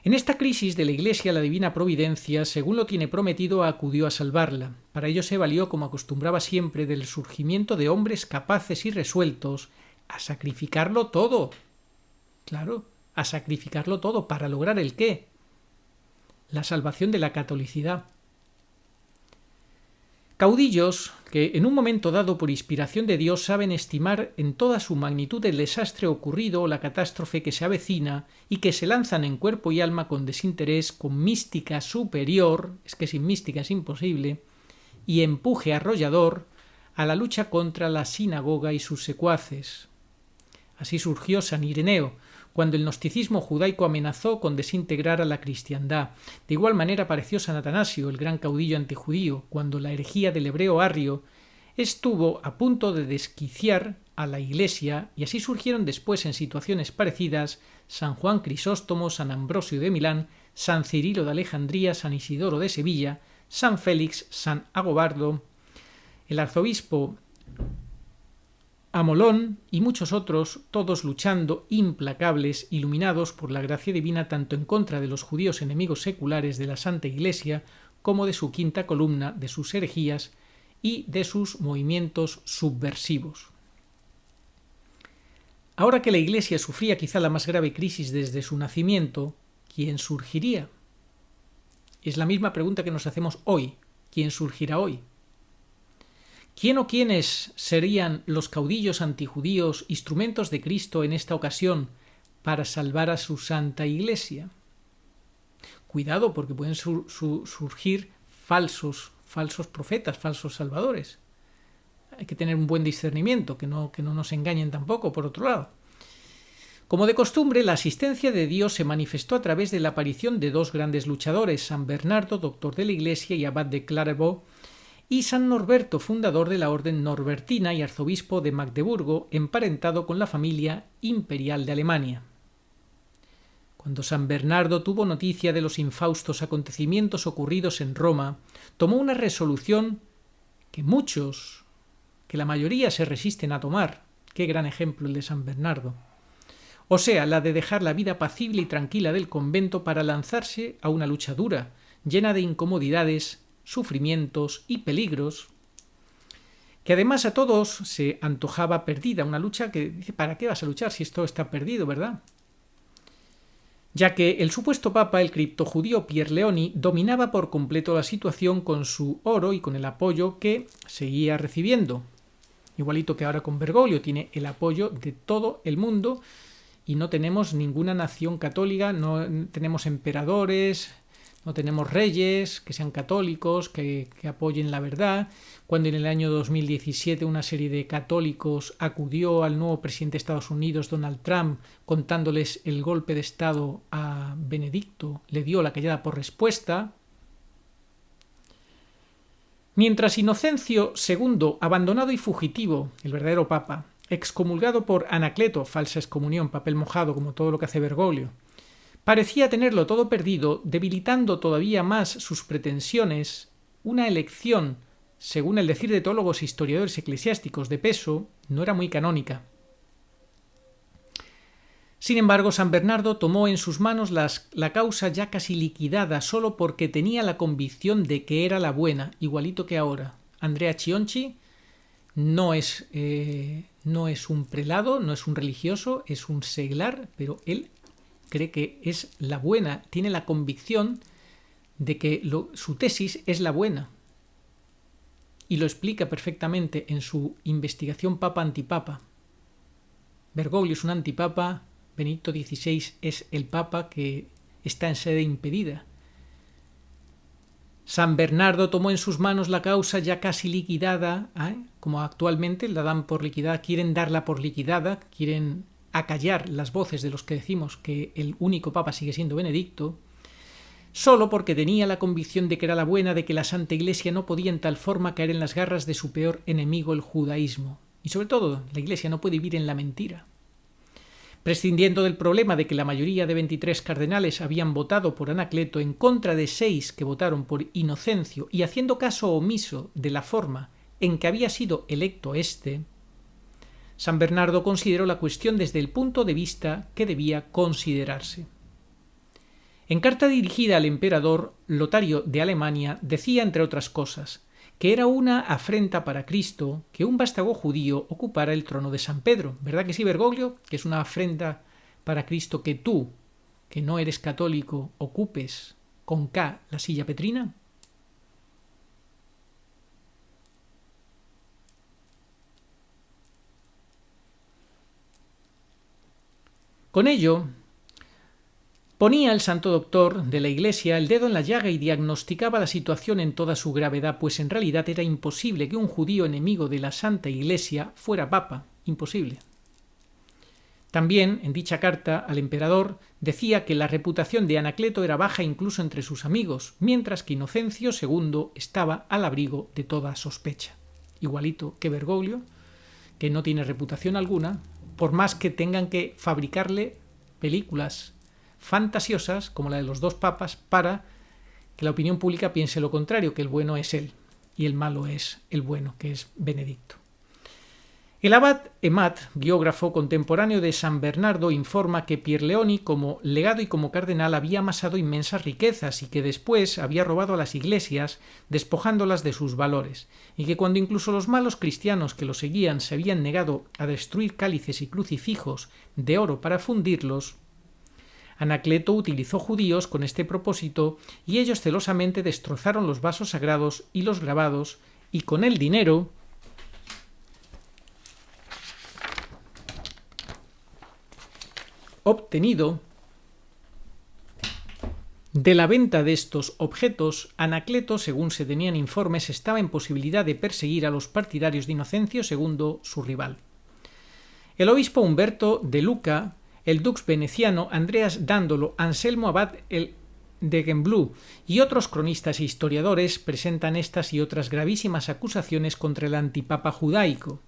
En esta crisis de la Iglesia, la divina providencia, según lo tiene prometido, acudió a salvarla. Para ello se valió, como acostumbraba siempre, del surgimiento de hombres capaces y resueltos a sacrificarlo todo. Claro, a sacrificarlo todo. ¿Para lograr el qué? La salvación de la catolicidad. Caudillos que en un momento dado por inspiración de Dios saben estimar en toda su magnitud el desastre ocurrido o la catástrofe que se avecina y que se lanzan en cuerpo y alma con desinterés, con mística superior, es que sin mística es imposible, y empuje arrollador a la lucha contra la sinagoga y sus secuaces. Así surgió San Ireneo, cuando el gnosticismo judaico amenazó con desintegrar a la cristiandad. De igual manera apareció San Atanasio, el gran caudillo antijudío, cuando la herejía del hebreo Arrio estuvo a punto de desquiciar a la Iglesia, y así surgieron después en situaciones parecidas San Juan Crisóstomo, San Ambrosio de Milán, San Cirilo de Alejandría, San Isidoro de Sevilla, San Félix, San Agobardo, el arzobispo Amolón y muchos otros, todos luchando implacables, iluminados por la gracia divina tanto en contra de los judíos enemigos seculares de la Santa Iglesia como de su quinta columna, de sus herejías y de sus movimientos subversivos. Ahora que la Iglesia sufría quizá la más grave crisis desde su nacimiento, ¿quién surgiría? Es la misma pregunta que nos hacemos hoy. ¿Quién surgirá hoy? ¿Quién o quiénes serían los caudillos antijudíos, instrumentos de Cristo en esta ocasión para salvar a su Santa Iglesia? Cuidado, porque pueden surgir falsos profetas, falsos salvadores. Hay que tener un buen discernimiento, que no nos engañen tampoco, por otro lado. Como de costumbre, la asistencia de Dios se manifestó a través de la aparición de dos grandes luchadores, San Bernardo, doctor de la Iglesia y abad de Clairvaux, y San Norberto, fundador de la orden norbertina y arzobispo de Magdeburgo, emparentado con la familia imperial de Alemania. Cuando San Bernardo tuvo noticia de los infaustos acontecimientos ocurridos en Roma, tomó una resolución que la mayoría se resisten a tomar. Qué gran ejemplo el de San Bernardo. O sea, la de dejar la vida apacible y tranquila del convento para lanzarse a una lucha dura, llena de incomodidades, sufrimientos y peligros, que además a todos se antojaba perdida, una lucha que dice, ¿para qué vas a luchar si esto está perdido, verdad? Ya que el supuesto papa, el criptojudío Pierre Leoni, dominaba por completo la situación con su oro y con el apoyo que seguía recibiendo. Igualito que ahora con Bergoglio, tiene el apoyo de todo el mundo y no tenemos ninguna nación católica, no tenemos emperadores, No tenemos reyes que sean católicos, que apoyen la verdad. Cuando en el año 2017 una serie de católicos acudió al nuevo presidente de Estados Unidos, Donald Trump, contándoles el golpe de Estado a Benedicto, le dio la callada por respuesta. Mientras Inocencio II, abandonado y fugitivo, el verdadero papa, excomulgado por Anacleto, falsa excomunión, papel mojado, como todo lo que hace Bergoglio, parecía tenerlo todo perdido, debilitando todavía más sus pretensiones, una elección, según el decir de teólogos e historiadores eclesiásticos de peso, no era muy canónica. Sin embargo, San Bernardo tomó en sus manos la causa ya casi liquidada solo porque tenía la convicción de que era la buena, igualito que ahora. Andrea Chionchi no es un prelado, no es un religioso, es un seglar, pero él cree que es la buena, tiene la convicción de que su tesis es la buena. Y lo explica perfectamente en su investigación Papa-Antipapa. Bergoglio es un antipapa, Benedicto XVI es el papa que está en sede impedida. San Bernardo tomó en sus manos la causa ya casi liquidada, como actualmente la dan por liquidada, quieren darla por liquidada, quieren acallar las voces de los que decimos que el único papa sigue siendo Benedicto, solo porque tenía la convicción de que era la buena, de que la Santa Iglesia no podía en tal forma caer en las garras de su peor enemigo, el judaísmo. Y sobre todo, la Iglesia no puede vivir en la mentira. Prescindiendo del problema de que la mayoría de 23 cardenales habían votado por Anacleto en contra de 6 que votaron por Inocencio y haciendo caso omiso de la forma en que había sido electo San Bernardo consideró la cuestión desde el punto de vista que debía considerarse. En carta dirigida al emperador, Lotario de Alemania decía, entre otras cosas, que era una afrenta para Cristo que un vástago judío ocupara el trono de San Pedro. ¿Verdad que sí, Bergoglio? Que es una afrenta para Cristo que tú, que no eres católico, ocupes con K la silla petrina. Con ello, ponía el santo doctor de la Iglesia el dedo en la llaga y diagnosticaba la situación en toda su gravedad, pues en realidad era imposible que un judío enemigo de la Santa Iglesia fuera papa. Imposible. También, en dicha carta al emperador, decía que la reputación de Anacleto era baja incluso entre sus amigos, mientras que Inocencio II estaba al abrigo de toda sospecha. Igualito que Bergoglio, que no tiene reputación alguna, por más que tengan que fabricarle películas fantasiosas, como la de los dos papas, para que la opinión pública piense lo contrario, que el bueno es él y el malo es el bueno, que es Benedicto. El abad Emat, biógrafo contemporáneo de San Bernardo, informa que Pierleoni, como legado y como cardenal, había amasado inmensas riquezas y que después había robado a las iglesias, despojándolas de sus valores, y que cuando incluso los malos cristianos que lo seguían se habían negado a destruir cálices y crucifijos de oro para fundirlos, Anacleto utilizó judíos con este propósito y ellos celosamente destrozaron los vasos sagrados y los grabados, y con el dinero obtenido de la venta de estos objetos, Anacleto, según se tenían informes, estaba en posibilidad de perseguir a los partidarios de Inocencio II, su rival. El obispo Humberto de Lucca, el dux veneciano Andreas Dandolo, Anselmo Abad de Gembloux y otros cronistas e historiadores presentan estas y otras gravísimas acusaciones contra el antipapa judaico.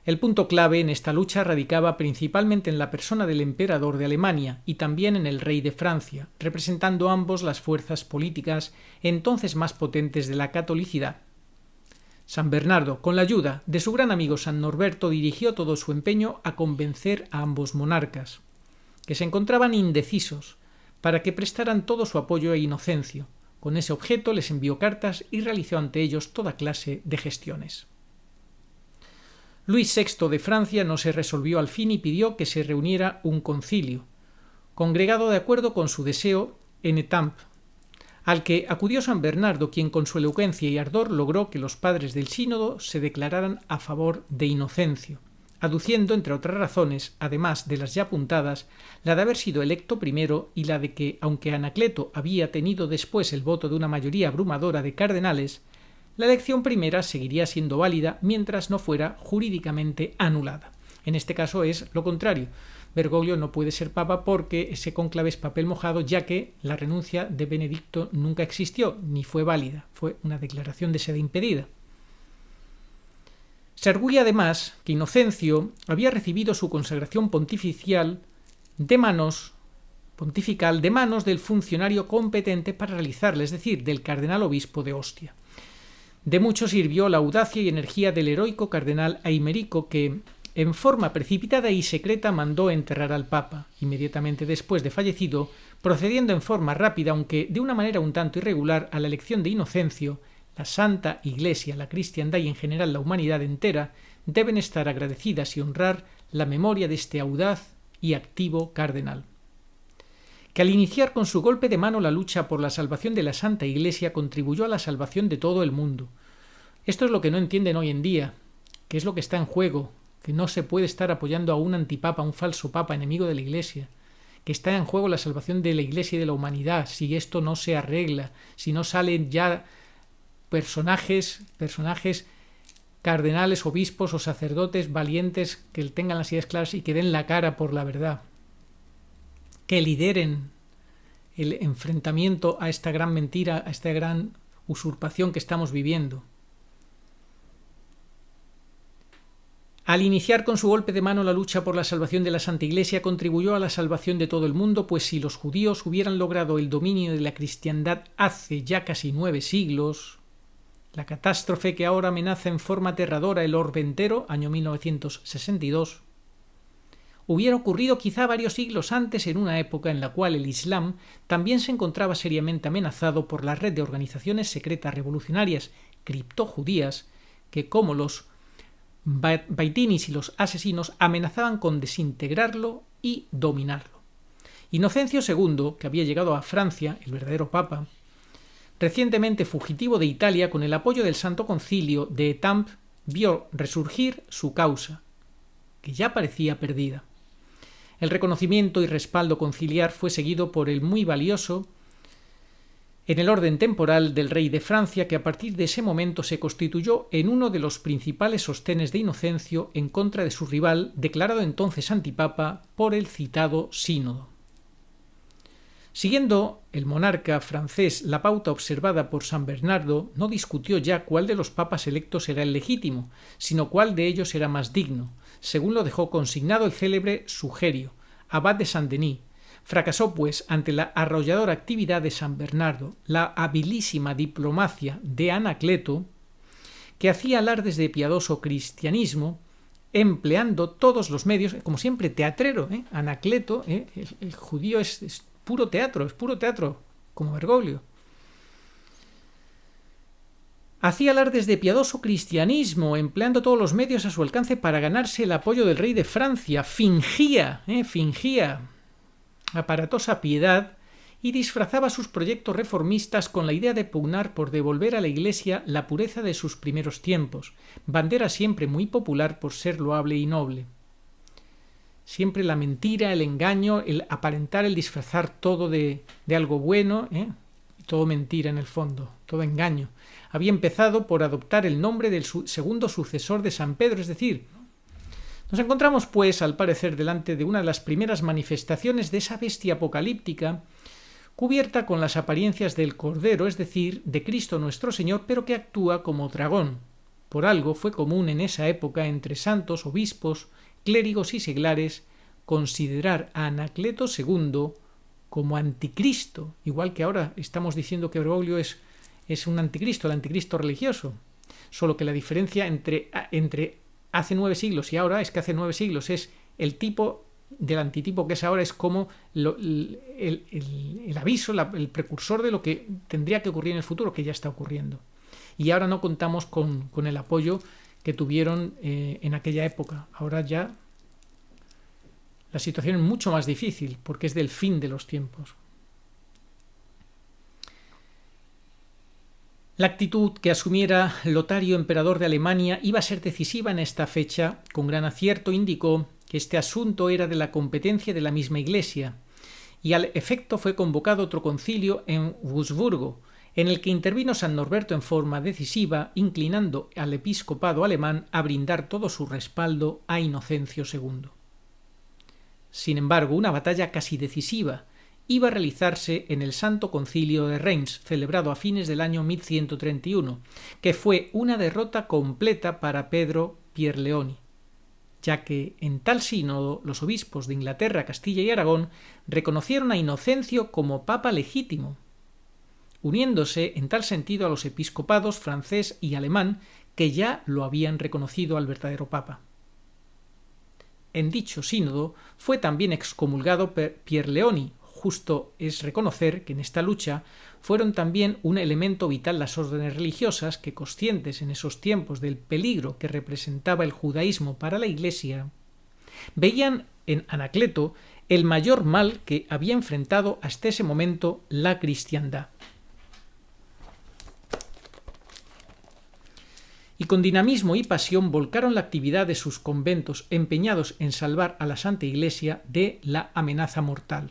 El punto clave en esta lucha radicaba principalmente en la persona del emperador de Alemania y también en el rey de Francia, representando ambos las fuerzas políticas entonces más potentes de la catolicidad. San Bernardo, con la ayuda de su gran amigo San Norberto, dirigió todo su empeño a convencer a ambos monarcas, que se encontraban indecisos, para que prestaran todo su apoyo a Inocencio. Con ese objeto les envió cartas y realizó ante ellos toda clase de gestiones. Luis VI de Francia no se resolvió al fin y pidió que se reuniera un concilio, congregado de acuerdo con su deseo en Étampes, al que acudió San Bernardo, quien con su elocuencia y ardor logró que los padres del sínodo se declararan a favor de Inocencio, aduciendo, entre otras razones, además de las ya apuntadas, la de haber sido electo primero y la de que, aunque Anacleto había tenido después el voto de una mayoría abrumadora de cardenales, la elección primera seguiría siendo válida mientras no fuera jurídicamente anulada. En este caso es lo contrario. Bergoglio no puede ser papa porque ese cónclave es papel mojado, ya que la renuncia de Benedicto nunca existió ni fue válida, fue una declaración de sede impedida. Se arguye además que Inocencio había recibido su consagración pontifical de manos del funcionario competente para realizarla, es decir, del cardenal obispo de Ostia. De mucho sirvió la audacia y energía del heroico cardenal Aimerico, que, en forma precipitada y secreta, mandó enterrar al Papa, inmediatamente después de fallecido, procediendo en forma rápida, aunque de una manera un tanto irregular, a la elección de Inocencio. La Santa Iglesia, la cristiandad y en general la humanidad entera deben estar agradecidas y honrar la memoria de este audaz y activo cardenal, que al iniciar con su golpe de mano la lucha por la salvación de la Santa Iglesia contribuyó a la salvación de todo el mundo. Esto es lo que no entienden hoy en día, que es lo que está en juego, que no se puede estar apoyando a un antipapa, a un falso papa, enemigo de la Iglesia, que está en juego la salvación de la Iglesia y de la humanidad. Si esto no se arregla, si no salen ya personajes cardenales, obispos o sacerdotes valientes que tengan las ideas claras y que den la cara por la verdad, que lideren el enfrentamiento a esta gran mentira, a esta gran usurpación que estamos viviendo. Al iniciar con su golpe de mano la lucha por la salvación de la Santa Iglesia, contribuyó a la salvación de todo el mundo, pues si los judíos hubieran logrado el dominio de la cristiandad hace ya casi 9 siglos, la catástrofe que ahora amenaza en forma aterradora el orbe entero, año 1962, hubiera ocurrido quizá varios siglos antes, en una época en la cual el Islam también se encontraba seriamente amenazado por la red de organizaciones secretas revolucionarias criptojudías que, como los baitinis y los asesinos, amenazaban con desintegrarlo y dominarlo. Inocencio II, que había llegado a Francia, el verdadero papa, recientemente fugitivo de Italia, con el apoyo del Santo Concilio de Étampes, vio resurgir su causa, que ya parecía perdida. El reconocimiento y respaldo conciliar fue seguido por el muy valioso en el orden temporal del rey de Francia, que a partir de ese momento se constituyó en uno de los principales sostenes de Inocencio en contra de su rival, declarado entonces antipapa por el citado sínodo. Siguiendo el monarca francés la pauta observada por San Bernardo, no discutió ya cuál de los papas electos era el legítimo, sino cuál de ellos era más digno, según lo dejó consignado el célebre Sugerio, abad de Saint-Denis. Fracasó, pues, ante la arrolladora actividad de San Bernardo, la habilísima diplomacia de Anacleto, que hacía alardes de piadoso cristianismo, empleando todos los medios, como siempre, teatrero. Anacleto, el judío es puro teatro, como Bergoglio. Hacía alardes de piadoso cristianismo, empleando todos los medios a su alcance para ganarse el apoyo del rey de Francia. Fingía aparatosa piedad y disfrazaba sus proyectos reformistas con la idea de pugnar por devolver a la Iglesia la pureza de sus primeros tiempos, bandera siempre muy popular por ser loable y noble. Siempre la mentira, el engaño, el aparentar, el disfrazar todo de algo bueno, todo mentira en el fondo, todo engaño. Había empezado por adoptar el nombre del segundo sucesor de San Pedro, es decir, nos encontramos, pues, al parecer, delante de una de las primeras manifestaciones de esa bestia apocalíptica, cubierta con las apariencias del Cordero, es decir, de Cristo nuestro Señor, pero que actúa como dragón. Por algo fue común en esa época entre santos, obispos, clérigos y seglares considerar a Anacleto II como anticristo, igual que ahora estamos diciendo que Bergoglio es un anticristo, el anticristo religioso. Solo que la diferencia entre hace 9 siglos y ahora es que hace 9 siglos es el tipo del antitipo que es ahora, es como el aviso, el precursor de lo que tendría que ocurrir en el futuro, que ya está ocurriendo. Y ahora no contamos con el apoyo que tuvieron en aquella época. Ahora ya la situación es mucho más difícil porque es del fin de los tiempos. La actitud que asumiera Lotario, emperador de Alemania, iba a ser decisiva en esta fecha. Con gran acierto indicó que este asunto era de la competencia de la misma Iglesia, y al efecto fue convocado otro concilio en Wurzburgo, en el que intervino San Norberto en forma decisiva, inclinando al episcopado alemán a brindar todo su respaldo a Inocencio II. Sin embargo, una batalla casi decisiva iba a realizarse en el Santo Concilio de Reims, celebrado a fines del año 1131, que fue una derrota completa para Pedro Pierleoni, ya que en tal sínodo los obispos de Inglaterra, Castilla y Aragón reconocieron a Inocencio como papa legítimo, uniéndose en tal sentido a los episcopados francés y alemán que ya lo habían reconocido al verdadero papa. En dicho sínodo fue también excomulgado Pierleoni. Justo es reconocer que en esta lucha fueron también un elemento vital las órdenes religiosas que, conscientes en esos tiempos del peligro que representaba el judaísmo para la Iglesia, veían en Anacleto el mayor mal que había enfrentado hasta ese momento la cristiandad. Y con dinamismo y pasión volcaron la actividad de sus conventos, empeñados en salvar a la Santa Iglesia de la amenaza mortal.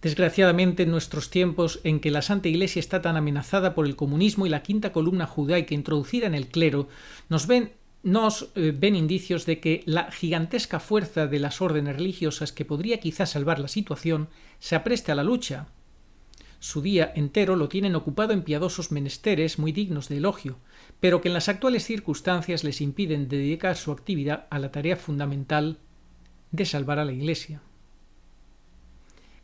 Desgraciadamente, en nuestros tiempos en que la Santa Iglesia está tan amenazada por el comunismo y la quinta columna judaica introducida en el clero, nos ven indicios de que la gigantesca fuerza de las órdenes religiosas, que podría quizás salvar la situación, se apreste a la lucha. Su día entero lo tienen ocupado en piadosos menesteres muy dignos de elogio, pero que en las actuales circunstancias les impiden dedicar su actividad a la tarea fundamental de salvar a la Iglesia.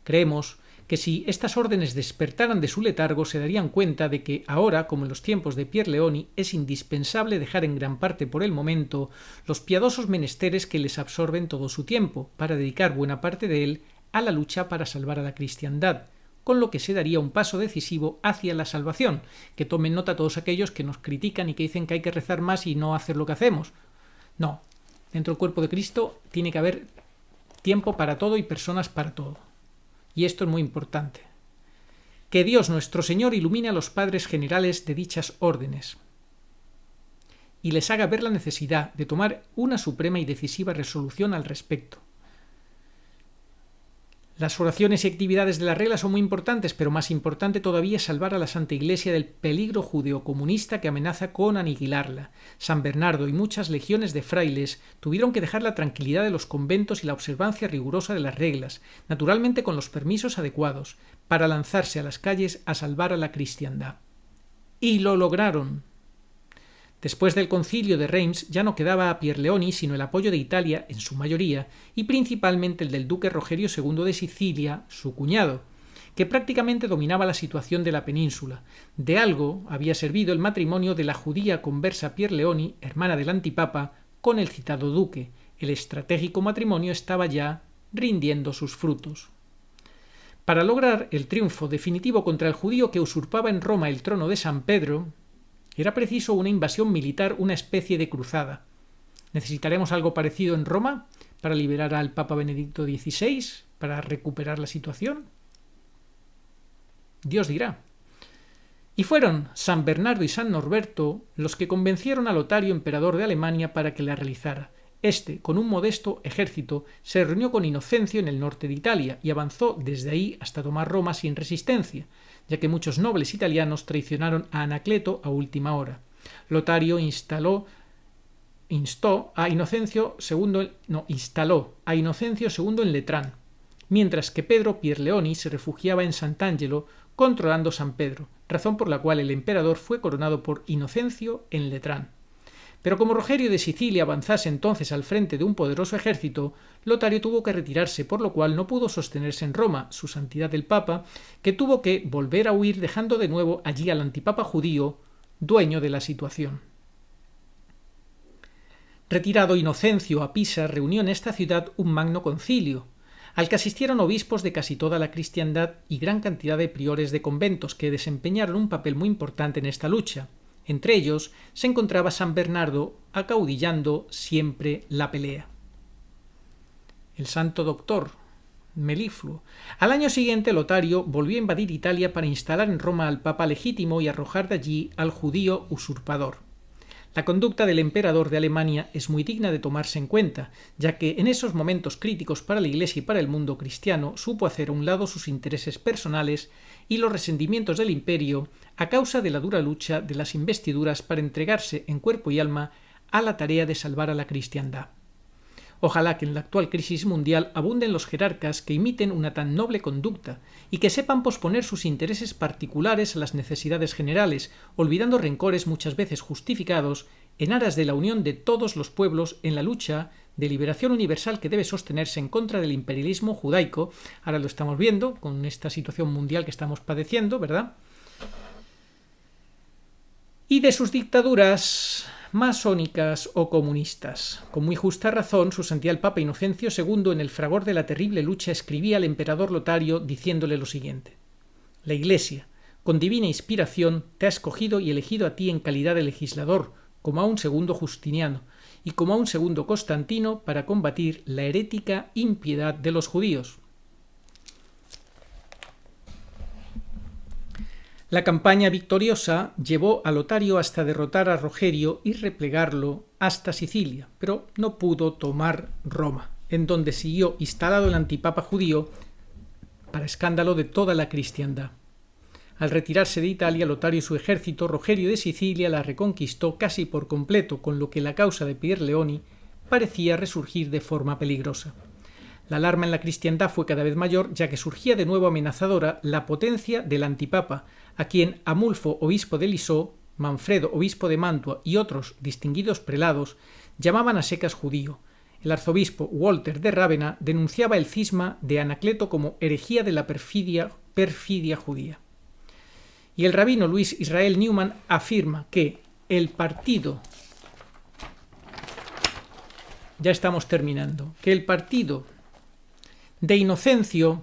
Creemos que si estas órdenes despertaran de su letargo se darían cuenta de que ahora, como en los tiempos de Pierleoni, es indispensable dejar en gran parte por el momento los piadosos menesteres que les absorben todo su tiempo, para dedicar buena parte de él a la lucha para salvar a la cristiandad, con lo que se daría un paso decisivo hacia la salvación. Que tomen nota todos aquellos que nos critican y que dicen que hay que rezar más y no hacer lo que hacemos. No, dentro del cuerpo de Cristo tiene que haber tiempo para todo y personas para todo. Y esto es muy importante. Que Dios nuestro Señor ilumine a los padres generales de dichas órdenes y les haga ver la necesidad de tomar una suprema y decisiva resolución al respecto. Las oraciones y actividades de la regla son muy importantes, pero más importante todavía es salvar a la Santa Iglesia del peligro judeocomunista que amenaza con aniquilarla. San Bernardo y muchas legiones de frailes tuvieron que dejar la tranquilidad de los conventos y la observancia rigurosa de las reglas, naturalmente con los permisos adecuados, para lanzarse a las calles a salvar a la cristiandad. Y lo lograron. Después del concilio de Reims ya no quedaba a Pierleoni sino el apoyo de Italia en su mayoría y principalmente el del duque Rogerio II de Sicilia, su cuñado, que prácticamente dominaba la situación de la península. De algo había servido el matrimonio de la judía conversa Pierleoni, hermana del antipapa, con el citado duque. El estratégico matrimonio estaba ya rindiendo sus frutos. Para lograr el triunfo definitivo contra el judío que usurpaba en Roma el trono de San Pedro, era preciso una invasión militar, una especie de cruzada. ¿Necesitaremos algo parecido en Roma para liberar al Papa Benedicto XVI, para recuperar la situación? Dios dirá. Y fueron San Bernardo y San Norberto los que convencieron a Lotario, emperador de Alemania, para que la realizara. Este, con un modesto ejército, se reunió con Inocencio en el norte de Italia y avanzó desde ahí hasta tomar Roma sin resistencia, ya que muchos nobles italianos traicionaron a Anacleto a última hora. Lotario instaló a Inocencio II en Letrán, mientras que Pedro Pierleoni se refugiaba en Sant'Angelo, controlando San Pedro, razón por la cual el emperador fue coronado por Inocencio en Letrán. Pero como Rogerio de Sicilia avanzase entonces al frente de un poderoso ejército, Lotario tuvo que retirarse, por lo cual no pudo sostenerse en Roma, su santidad el Papa, que tuvo que volver a huir dejando de nuevo allí al antipapa judío, dueño de la situación. Retirado Inocencio a Pisa, reunió en esta ciudad un magno concilio, al que asistieron obispos de casi toda la cristiandad y gran cantidad de priores de conventos que desempeñaron un papel muy importante en esta lucha. Entre ellos se encontraba San Bernardo, acaudillando siempre la pelea. El santo doctor melifluo. Al año siguiente, Lotario volvió a invadir Italia para instalar en Roma al papa legítimo y arrojar de allí al judío usurpador. La conducta del emperador de Alemania es muy digna de tomarse en cuenta, ya que en esos momentos críticos para la Iglesia y para el mundo cristiano supo hacer a un lado sus intereses personales y los resentimientos del imperio a causa de la dura lucha de las investiduras para entregarse en cuerpo y alma a la tarea de salvar a la cristiandad. Ojalá que en la actual crisis mundial abunden los jerarcas que imiten una tan noble conducta y que sepan posponer sus intereses particulares a las necesidades generales, olvidando rencores muchas veces justificados en aras de la unión de todos los pueblos en la lucha de liberación universal que debe sostenerse en contra del imperialismo judaico. Ahora lo estamos viendo con esta situación mundial que estamos padeciendo, ¿verdad? Y de sus dictaduras masónicas o comunistas. Con muy justa razón, su santidad el Papa Inocencio II, en el fragor de la terrible lucha, escribía al emperador Lotario diciéndole lo siguiente: la Iglesia, con divina inspiración, te ha escogido y elegido a ti en calidad de legislador, como a un segundo Justiniano y como a un segundo Constantino, para combatir la herética impiedad de los judíos. La campaña victoriosa llevó a Lotario hasta derrotar a Rogerio y replegarlo hasta Sicilia, pero no pudo tomar Roma, en donde siguió instalado el antipapa judío para escándalo de toda la cristiandad. Al retirarse de Italia, Lotario y su ejército, Rogerio de Sicilia la reconquistó casi por completo, con lo que la causa de Pier Leoni parecía resurgir de forma peligrosa. La alarma en la cristiandad fue cada vez mayor, ya que surgía de nuevo amenazadora la potencia del antipapa, a quien Amulfo, obispo de Lisó, Manfredo, obispo de Mantua y otros distinguidos prelados llamaban a secas judío. El arzobispo Walter de Rávena denunciaba el cisma de Anacleto como herejía de la perfidia judía. Y el rabino Luis Israel Newman afirma que el partido de Inocencio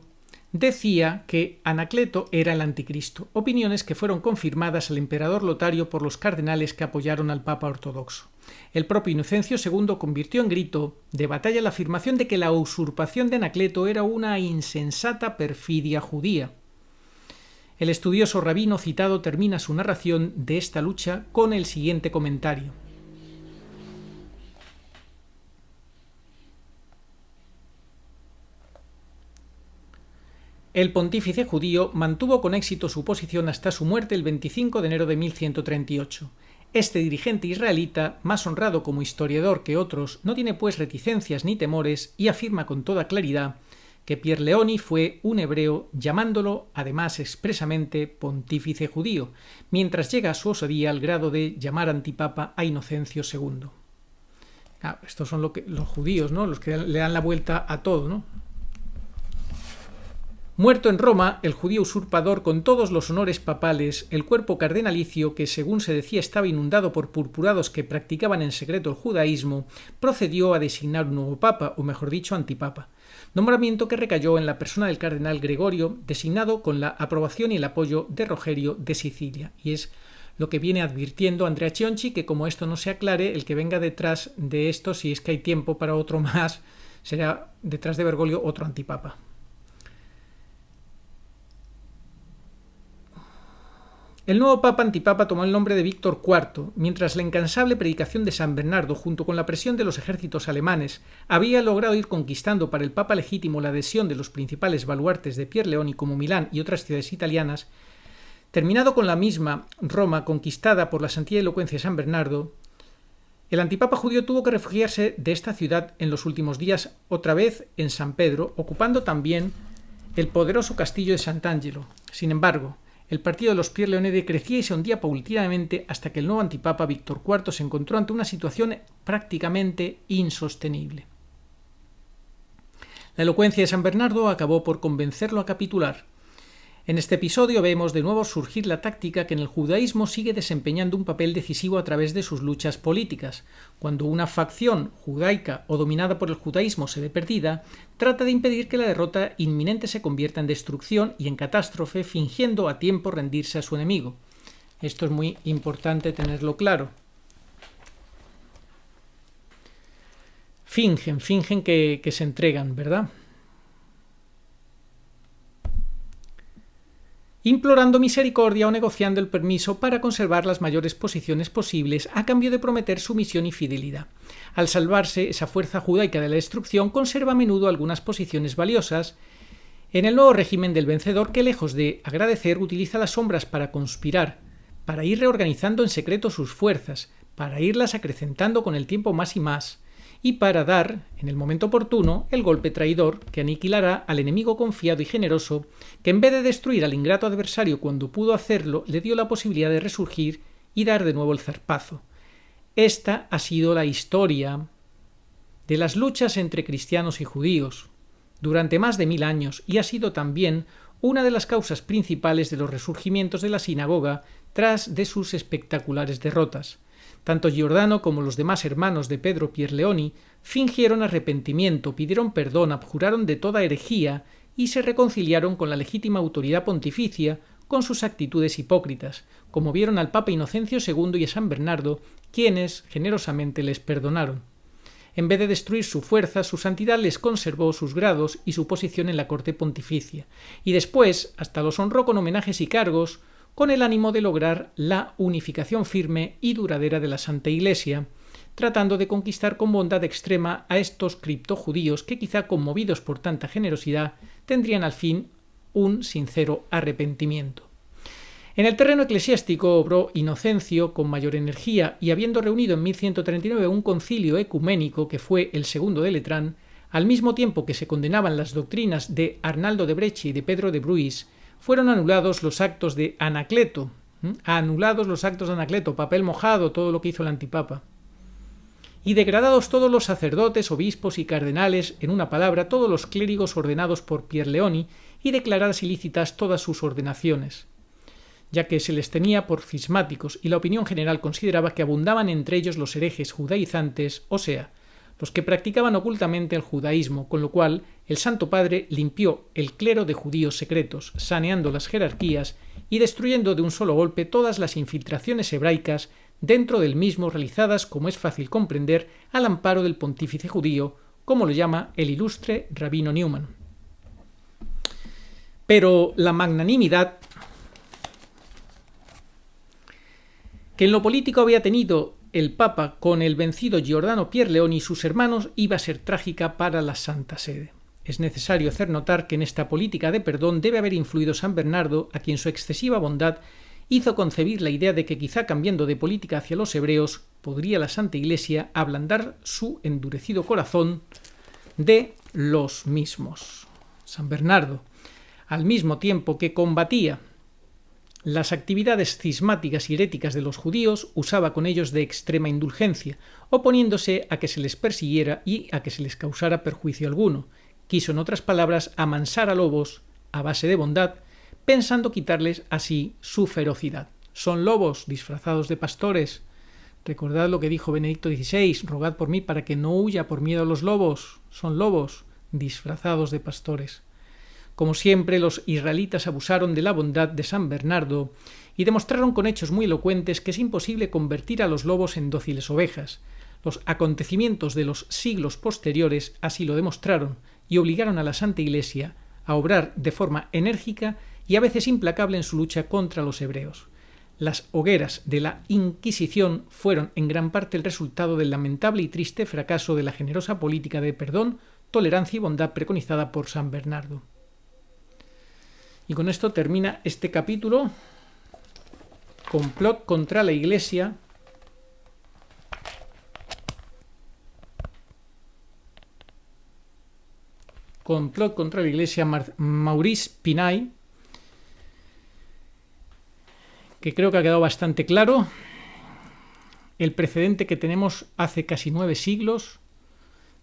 decía que Anacleto era el anticristo, opiniones que fueron confirmadas al emperador Lotario por los cardenales que apoyaron al papa ortodoxo. El propio Inocencio II convirtió en grito de batalla la afirmación de que la usurpación de Anacleto era una insensata perfidia judía. El estudioso rabino citado termina su narración de esta lucha con el siguiente comentario: el pontífice judío mantuvo con éxito su posición hasta su muerte el 25 de enero de 1138. Este dirigente israelita, más honrado como historiador que otros, no tiene pues reticencias ni temores y afirma con toda claridad que Pier Leoni fue un hebreo, llamándolo además expresamente pontífice judío, mientras llega a su osadía al grado de llamar antipapa a Inocencio II. Claro, estos son los judíos, ¿no?, los que le dan la vuelta a todo, ¿no? Muerto en Roma, el judío usurpador, con todos los honores papales, el cuerpo cardenalicio, que según se decía estaba inundado por purpurados que practicaban en secreto el judaísmo, procedió a designar un nuevo papa, o mejor dicho, antipapa, nombramiento que recayó en la persona del cardenal Gregorio, designado con la aprobación y el apoyo de Rogerio de Sicilia. Y es lo que viene advirtiendo Andrea Chionchi, que como esto no se aclare, el que venga detrás de esto, si es que hay tiempo para otro más, será detrás de Bergoglio otro antipapa. El nuevo papa antipapa tomó el nombre de Víctor IV, mientras la incansable predicación de San Bernardo, junto con la presión de los ejércitos alemanes, había logrado ir conquistando para el papa legítimo la adhesión de los principales baluartes de Pier Leoni como Milán y otras ciudades italianas. Terminado con la misma Roma conquistada por la santidad y elocuencia de San Bernardo, el antipapa judío tuvo que refugiarse de esta ciudad en los últimos días otra vez en San Pedro, ocupando también el poderoso castillo de Sant'Angelo. Sin embargo, el partido de los Pier Leonidi crecía y se hundía paulatinamente hasta que el nuevo antipapa Víctor IV se encontró ante una situación prácticamente insostenible. La elocuencia de San Bernardo acabó por convencerlo a capitular. En este episodio vemos de nuevo surgir la táctica que en el judaísmo sigue desempeñando un papel decisivo a través de sus luchas políticas. Cuando una facción judaica o dominada por el judaísmo se ve perdida, trata de impedir que la derrota inminente se convierta en destrucción y en catástrofe, fingiendo a tiempo rendirse a su enemigo. Esto es muy importante tenerlo claro. Fingen que se entregan, ¿verdad? implorando misericordia o negociando el permiso para conservar las mayores posiciones posibles a cambio de prometer sumisión y fidelidad. Al salvarse esa fuerza judaica de la destrucción, conserva a menudo algunas posiciones valiosas en el nuevo régimen del vencedor que, lejos de agradecer, utiliza las sombras para conspirar, para ir reorganizando en secreto sus fuerzas, para irlas acrecentando con el tiempo más y más, y para dar, en el momento oportuno, el golpe traidor que aniquilará al enemigo confiado y generoso, que en vez de destruir al ingrato adversario cuando pudo hacerlo, le dio la posibilidad de resurgir y dar de nuevo el zarpazo. Esta ha sido la historia de las luchas entre cristianos y judíos durante más de 1000 años y ha sido también una de las causas principales de los resurgimientos de la sinagoga tras de sus espectaculares derrotas. Tanto Giordano como los demás hermanos de Pedro Pierleoni fingieron arrepentimiento, pidieron perdón, abjuraron de toda herejía y se reconciliaron con la legítima autoridad pontificia con sus actitudes hipócritas, como vieron al Papa Inocencio II y a San Bernardo, quienes generosamente les perdonaron. En vez de destruir su fuerza, su santidad les conservó sus grados y su posición en la corte pontificia, y después hasta los honró con homenajes y cargos, con el ánimo de lograr la unificación firme y duradera de la Santa Iglesia, tratando de conquistar con bondad extrema a estos criptojudíos que, quizá conmovidos por tanta generosidad, tendrían al fin un sincero arrepentimiento. En el terreno eclesiástico obró Inocencio con mayor energía y, habiendo reunido en 1139 un concilio ecuménico que fue el segundo de Letrán, al mismo tiempo que se condenaban las doctrinas de Arnaldo de Breccia y de Pedro de Bruys, fueron anulados los actos de Anacleto, papel mojado, todo lo que hizo el antipapa, y degradados todos los sacerdotes, obispos y cardenales, en una palabra, todos los clérigos ordenados por Pierleoni, y declaradas ilícitas todas sus ordenaciones, ya que se les tenía por cismáticos y la opinión general consideraba que abundaban entre ellos los herejes judaizantes, o sea, los que practicaban ocultamente el judaísmo, con lo cual el Santo Padre limpió el clero de judíos secretos, saneando las jerarquías y destruyendo de un solo golpe todas las infiltraciones hebraicas dentro del mismo realizadas, como es fácil comprender, al amparo del pontífice judío, como lo llama el ilustre rabino Newman. Pero la magnanimidad que en lo político había tenido el Papa con el vencido Giordano Pierleoni y sus hermanos iba a ser trágica para la Santa Sede. Es necesario hacer notar que en esta política de perdón debe haber influido San Bernardo, a quien su excesiva bondad hizo concebir la idea de que quizá cambiando de política hacia los hebreos podría la Santa Iglesia ablandar su endurecido corazón de los mismos. San Bernardo, al mismo tiempo que combatía las actividades cismáticas y heréticas de los judíos, usaba con ellos de extrema indulgencia, oponiéndose a que se les persiguiera y a que se les causara perjuicio alguno. Quiso, en otras palabras, amansar a lobos a base de bondad, pensando quitarles así su ferocidad. Son lobos disfrazados de pastores. Recordad lo que dijo Benedicto XVI, rogad por mí para que no huya por miedo a los lobos. Son lobos disfrazados de pastores. Como siempre, los israelitas abusaron de la bondad de San Bernardo y demostraron con hechos muy elocuentes que es imposible convertir a los lobos en dóciles ovejas. Los acontecimientos de los siglos posteriores así lo demostraron y obligaron a la Santa Iglesia a obrar de forma enérgica y a veces implacable en su lucha contra los hebreos. Las hogueras de la Inquisición fueron en gran parte el resultado del lamentable y triste fracaso de la generosa política de perdón, tolerancia y bondad preconizada por San Bernardo. Y con esto termina este capítulo, complot contra la Iglesia. Complot contra la Iglesia, Maurice Pinay, que creo que ha quedado bastante claro el precedente que tenemos hace casi 9 siglos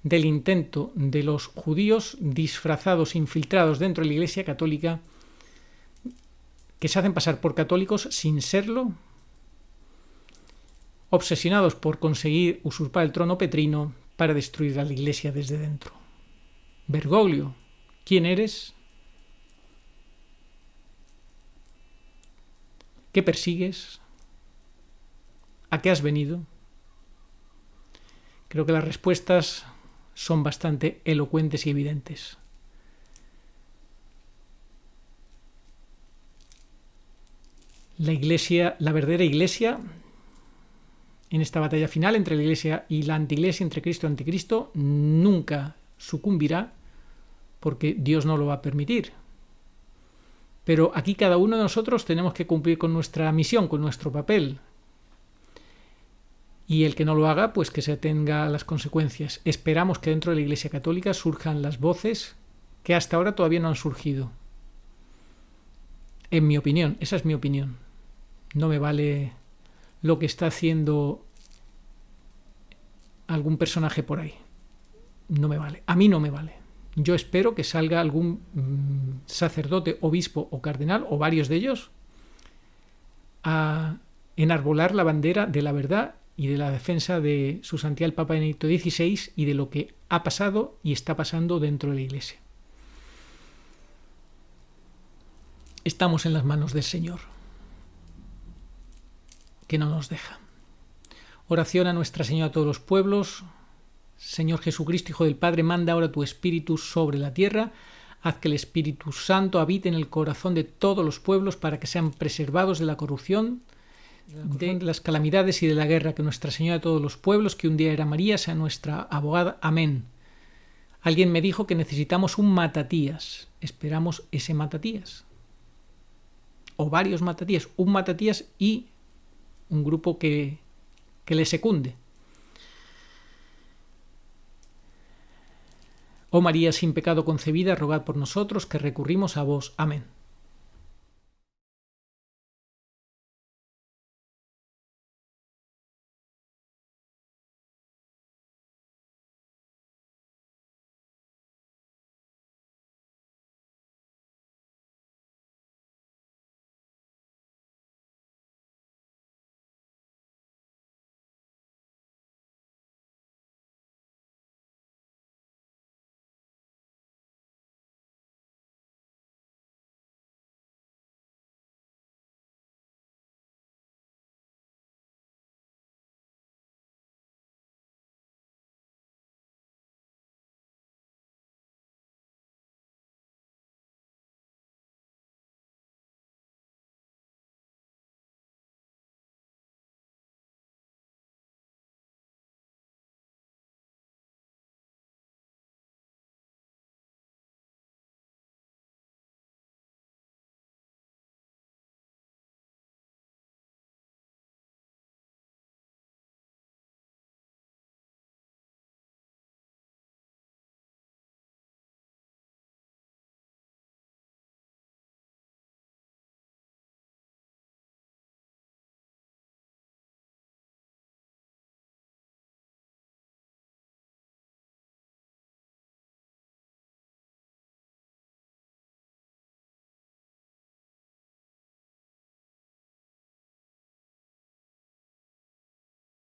del intento de los judíos disfrazados, infiltrados dentro de la Iglesia católica, que se hacen pasar por católicos sin serlo, obsesionados por conseguir usurpar el trono petrino para destruir a la Iglesia desde dentro. Bergoglio, ¿quién eres? ¿Qué persigues? ¿A qué has venido? Creo que las respuestas son bastante elocuentes y evidentes. La Iglesia, la verdadera Iglesia, en esta batalla final entre la Iglesia y la antiglesia, entre Cristo y anticristo, nunca sucumbirá porque Dios no lo va a permitir. Pero aquí cada uno de nosotros tenemos que cumplir con nuestra misión, con nuestro papel. Y el que no lo haga, pues que se atenga a las consecuencias. Esperamos que dentro de la Iglesia Católica surjan las voces que hasta ahora todavía no han surgido. En mi opinión, esa es mi opinión. No me vale lo que está haciendo algún personaje por ahí. No me vale. A mí no me vale. Yo espero que salga algún sacerdote, obispo o cardenal, o varios de ellos, a enarbolar la bandera de la verdad y de la defensa de su santidad el Papa Benedicto XVI y de lo que ha pasado y está pasando dentro de la Iglesia. Estamos en las manos del Señor, que no nos deja. Oración a Nuestra Señora de todos los pueblos. Señor Jesucristo, Hijo del Padre, manda ahora tu Espíritu sobre la tierra. Haz que el Espíritu Santo habite en el corazón de todos los pueblos para que sean preservados de la corrupción, de las calamidades y de la guerra. Que Nuestra Señora de todos los pueblos, que un día era María, sea nuestra abogada. Amén. Alguien me dijo que necesitamos un matatías. Esperamos ese matatías. O varios matatías. Un matatías y un grupo que le secunde. Oh María sin pecado concebida, rogad por nosotros que recurrimos a vos. Amén.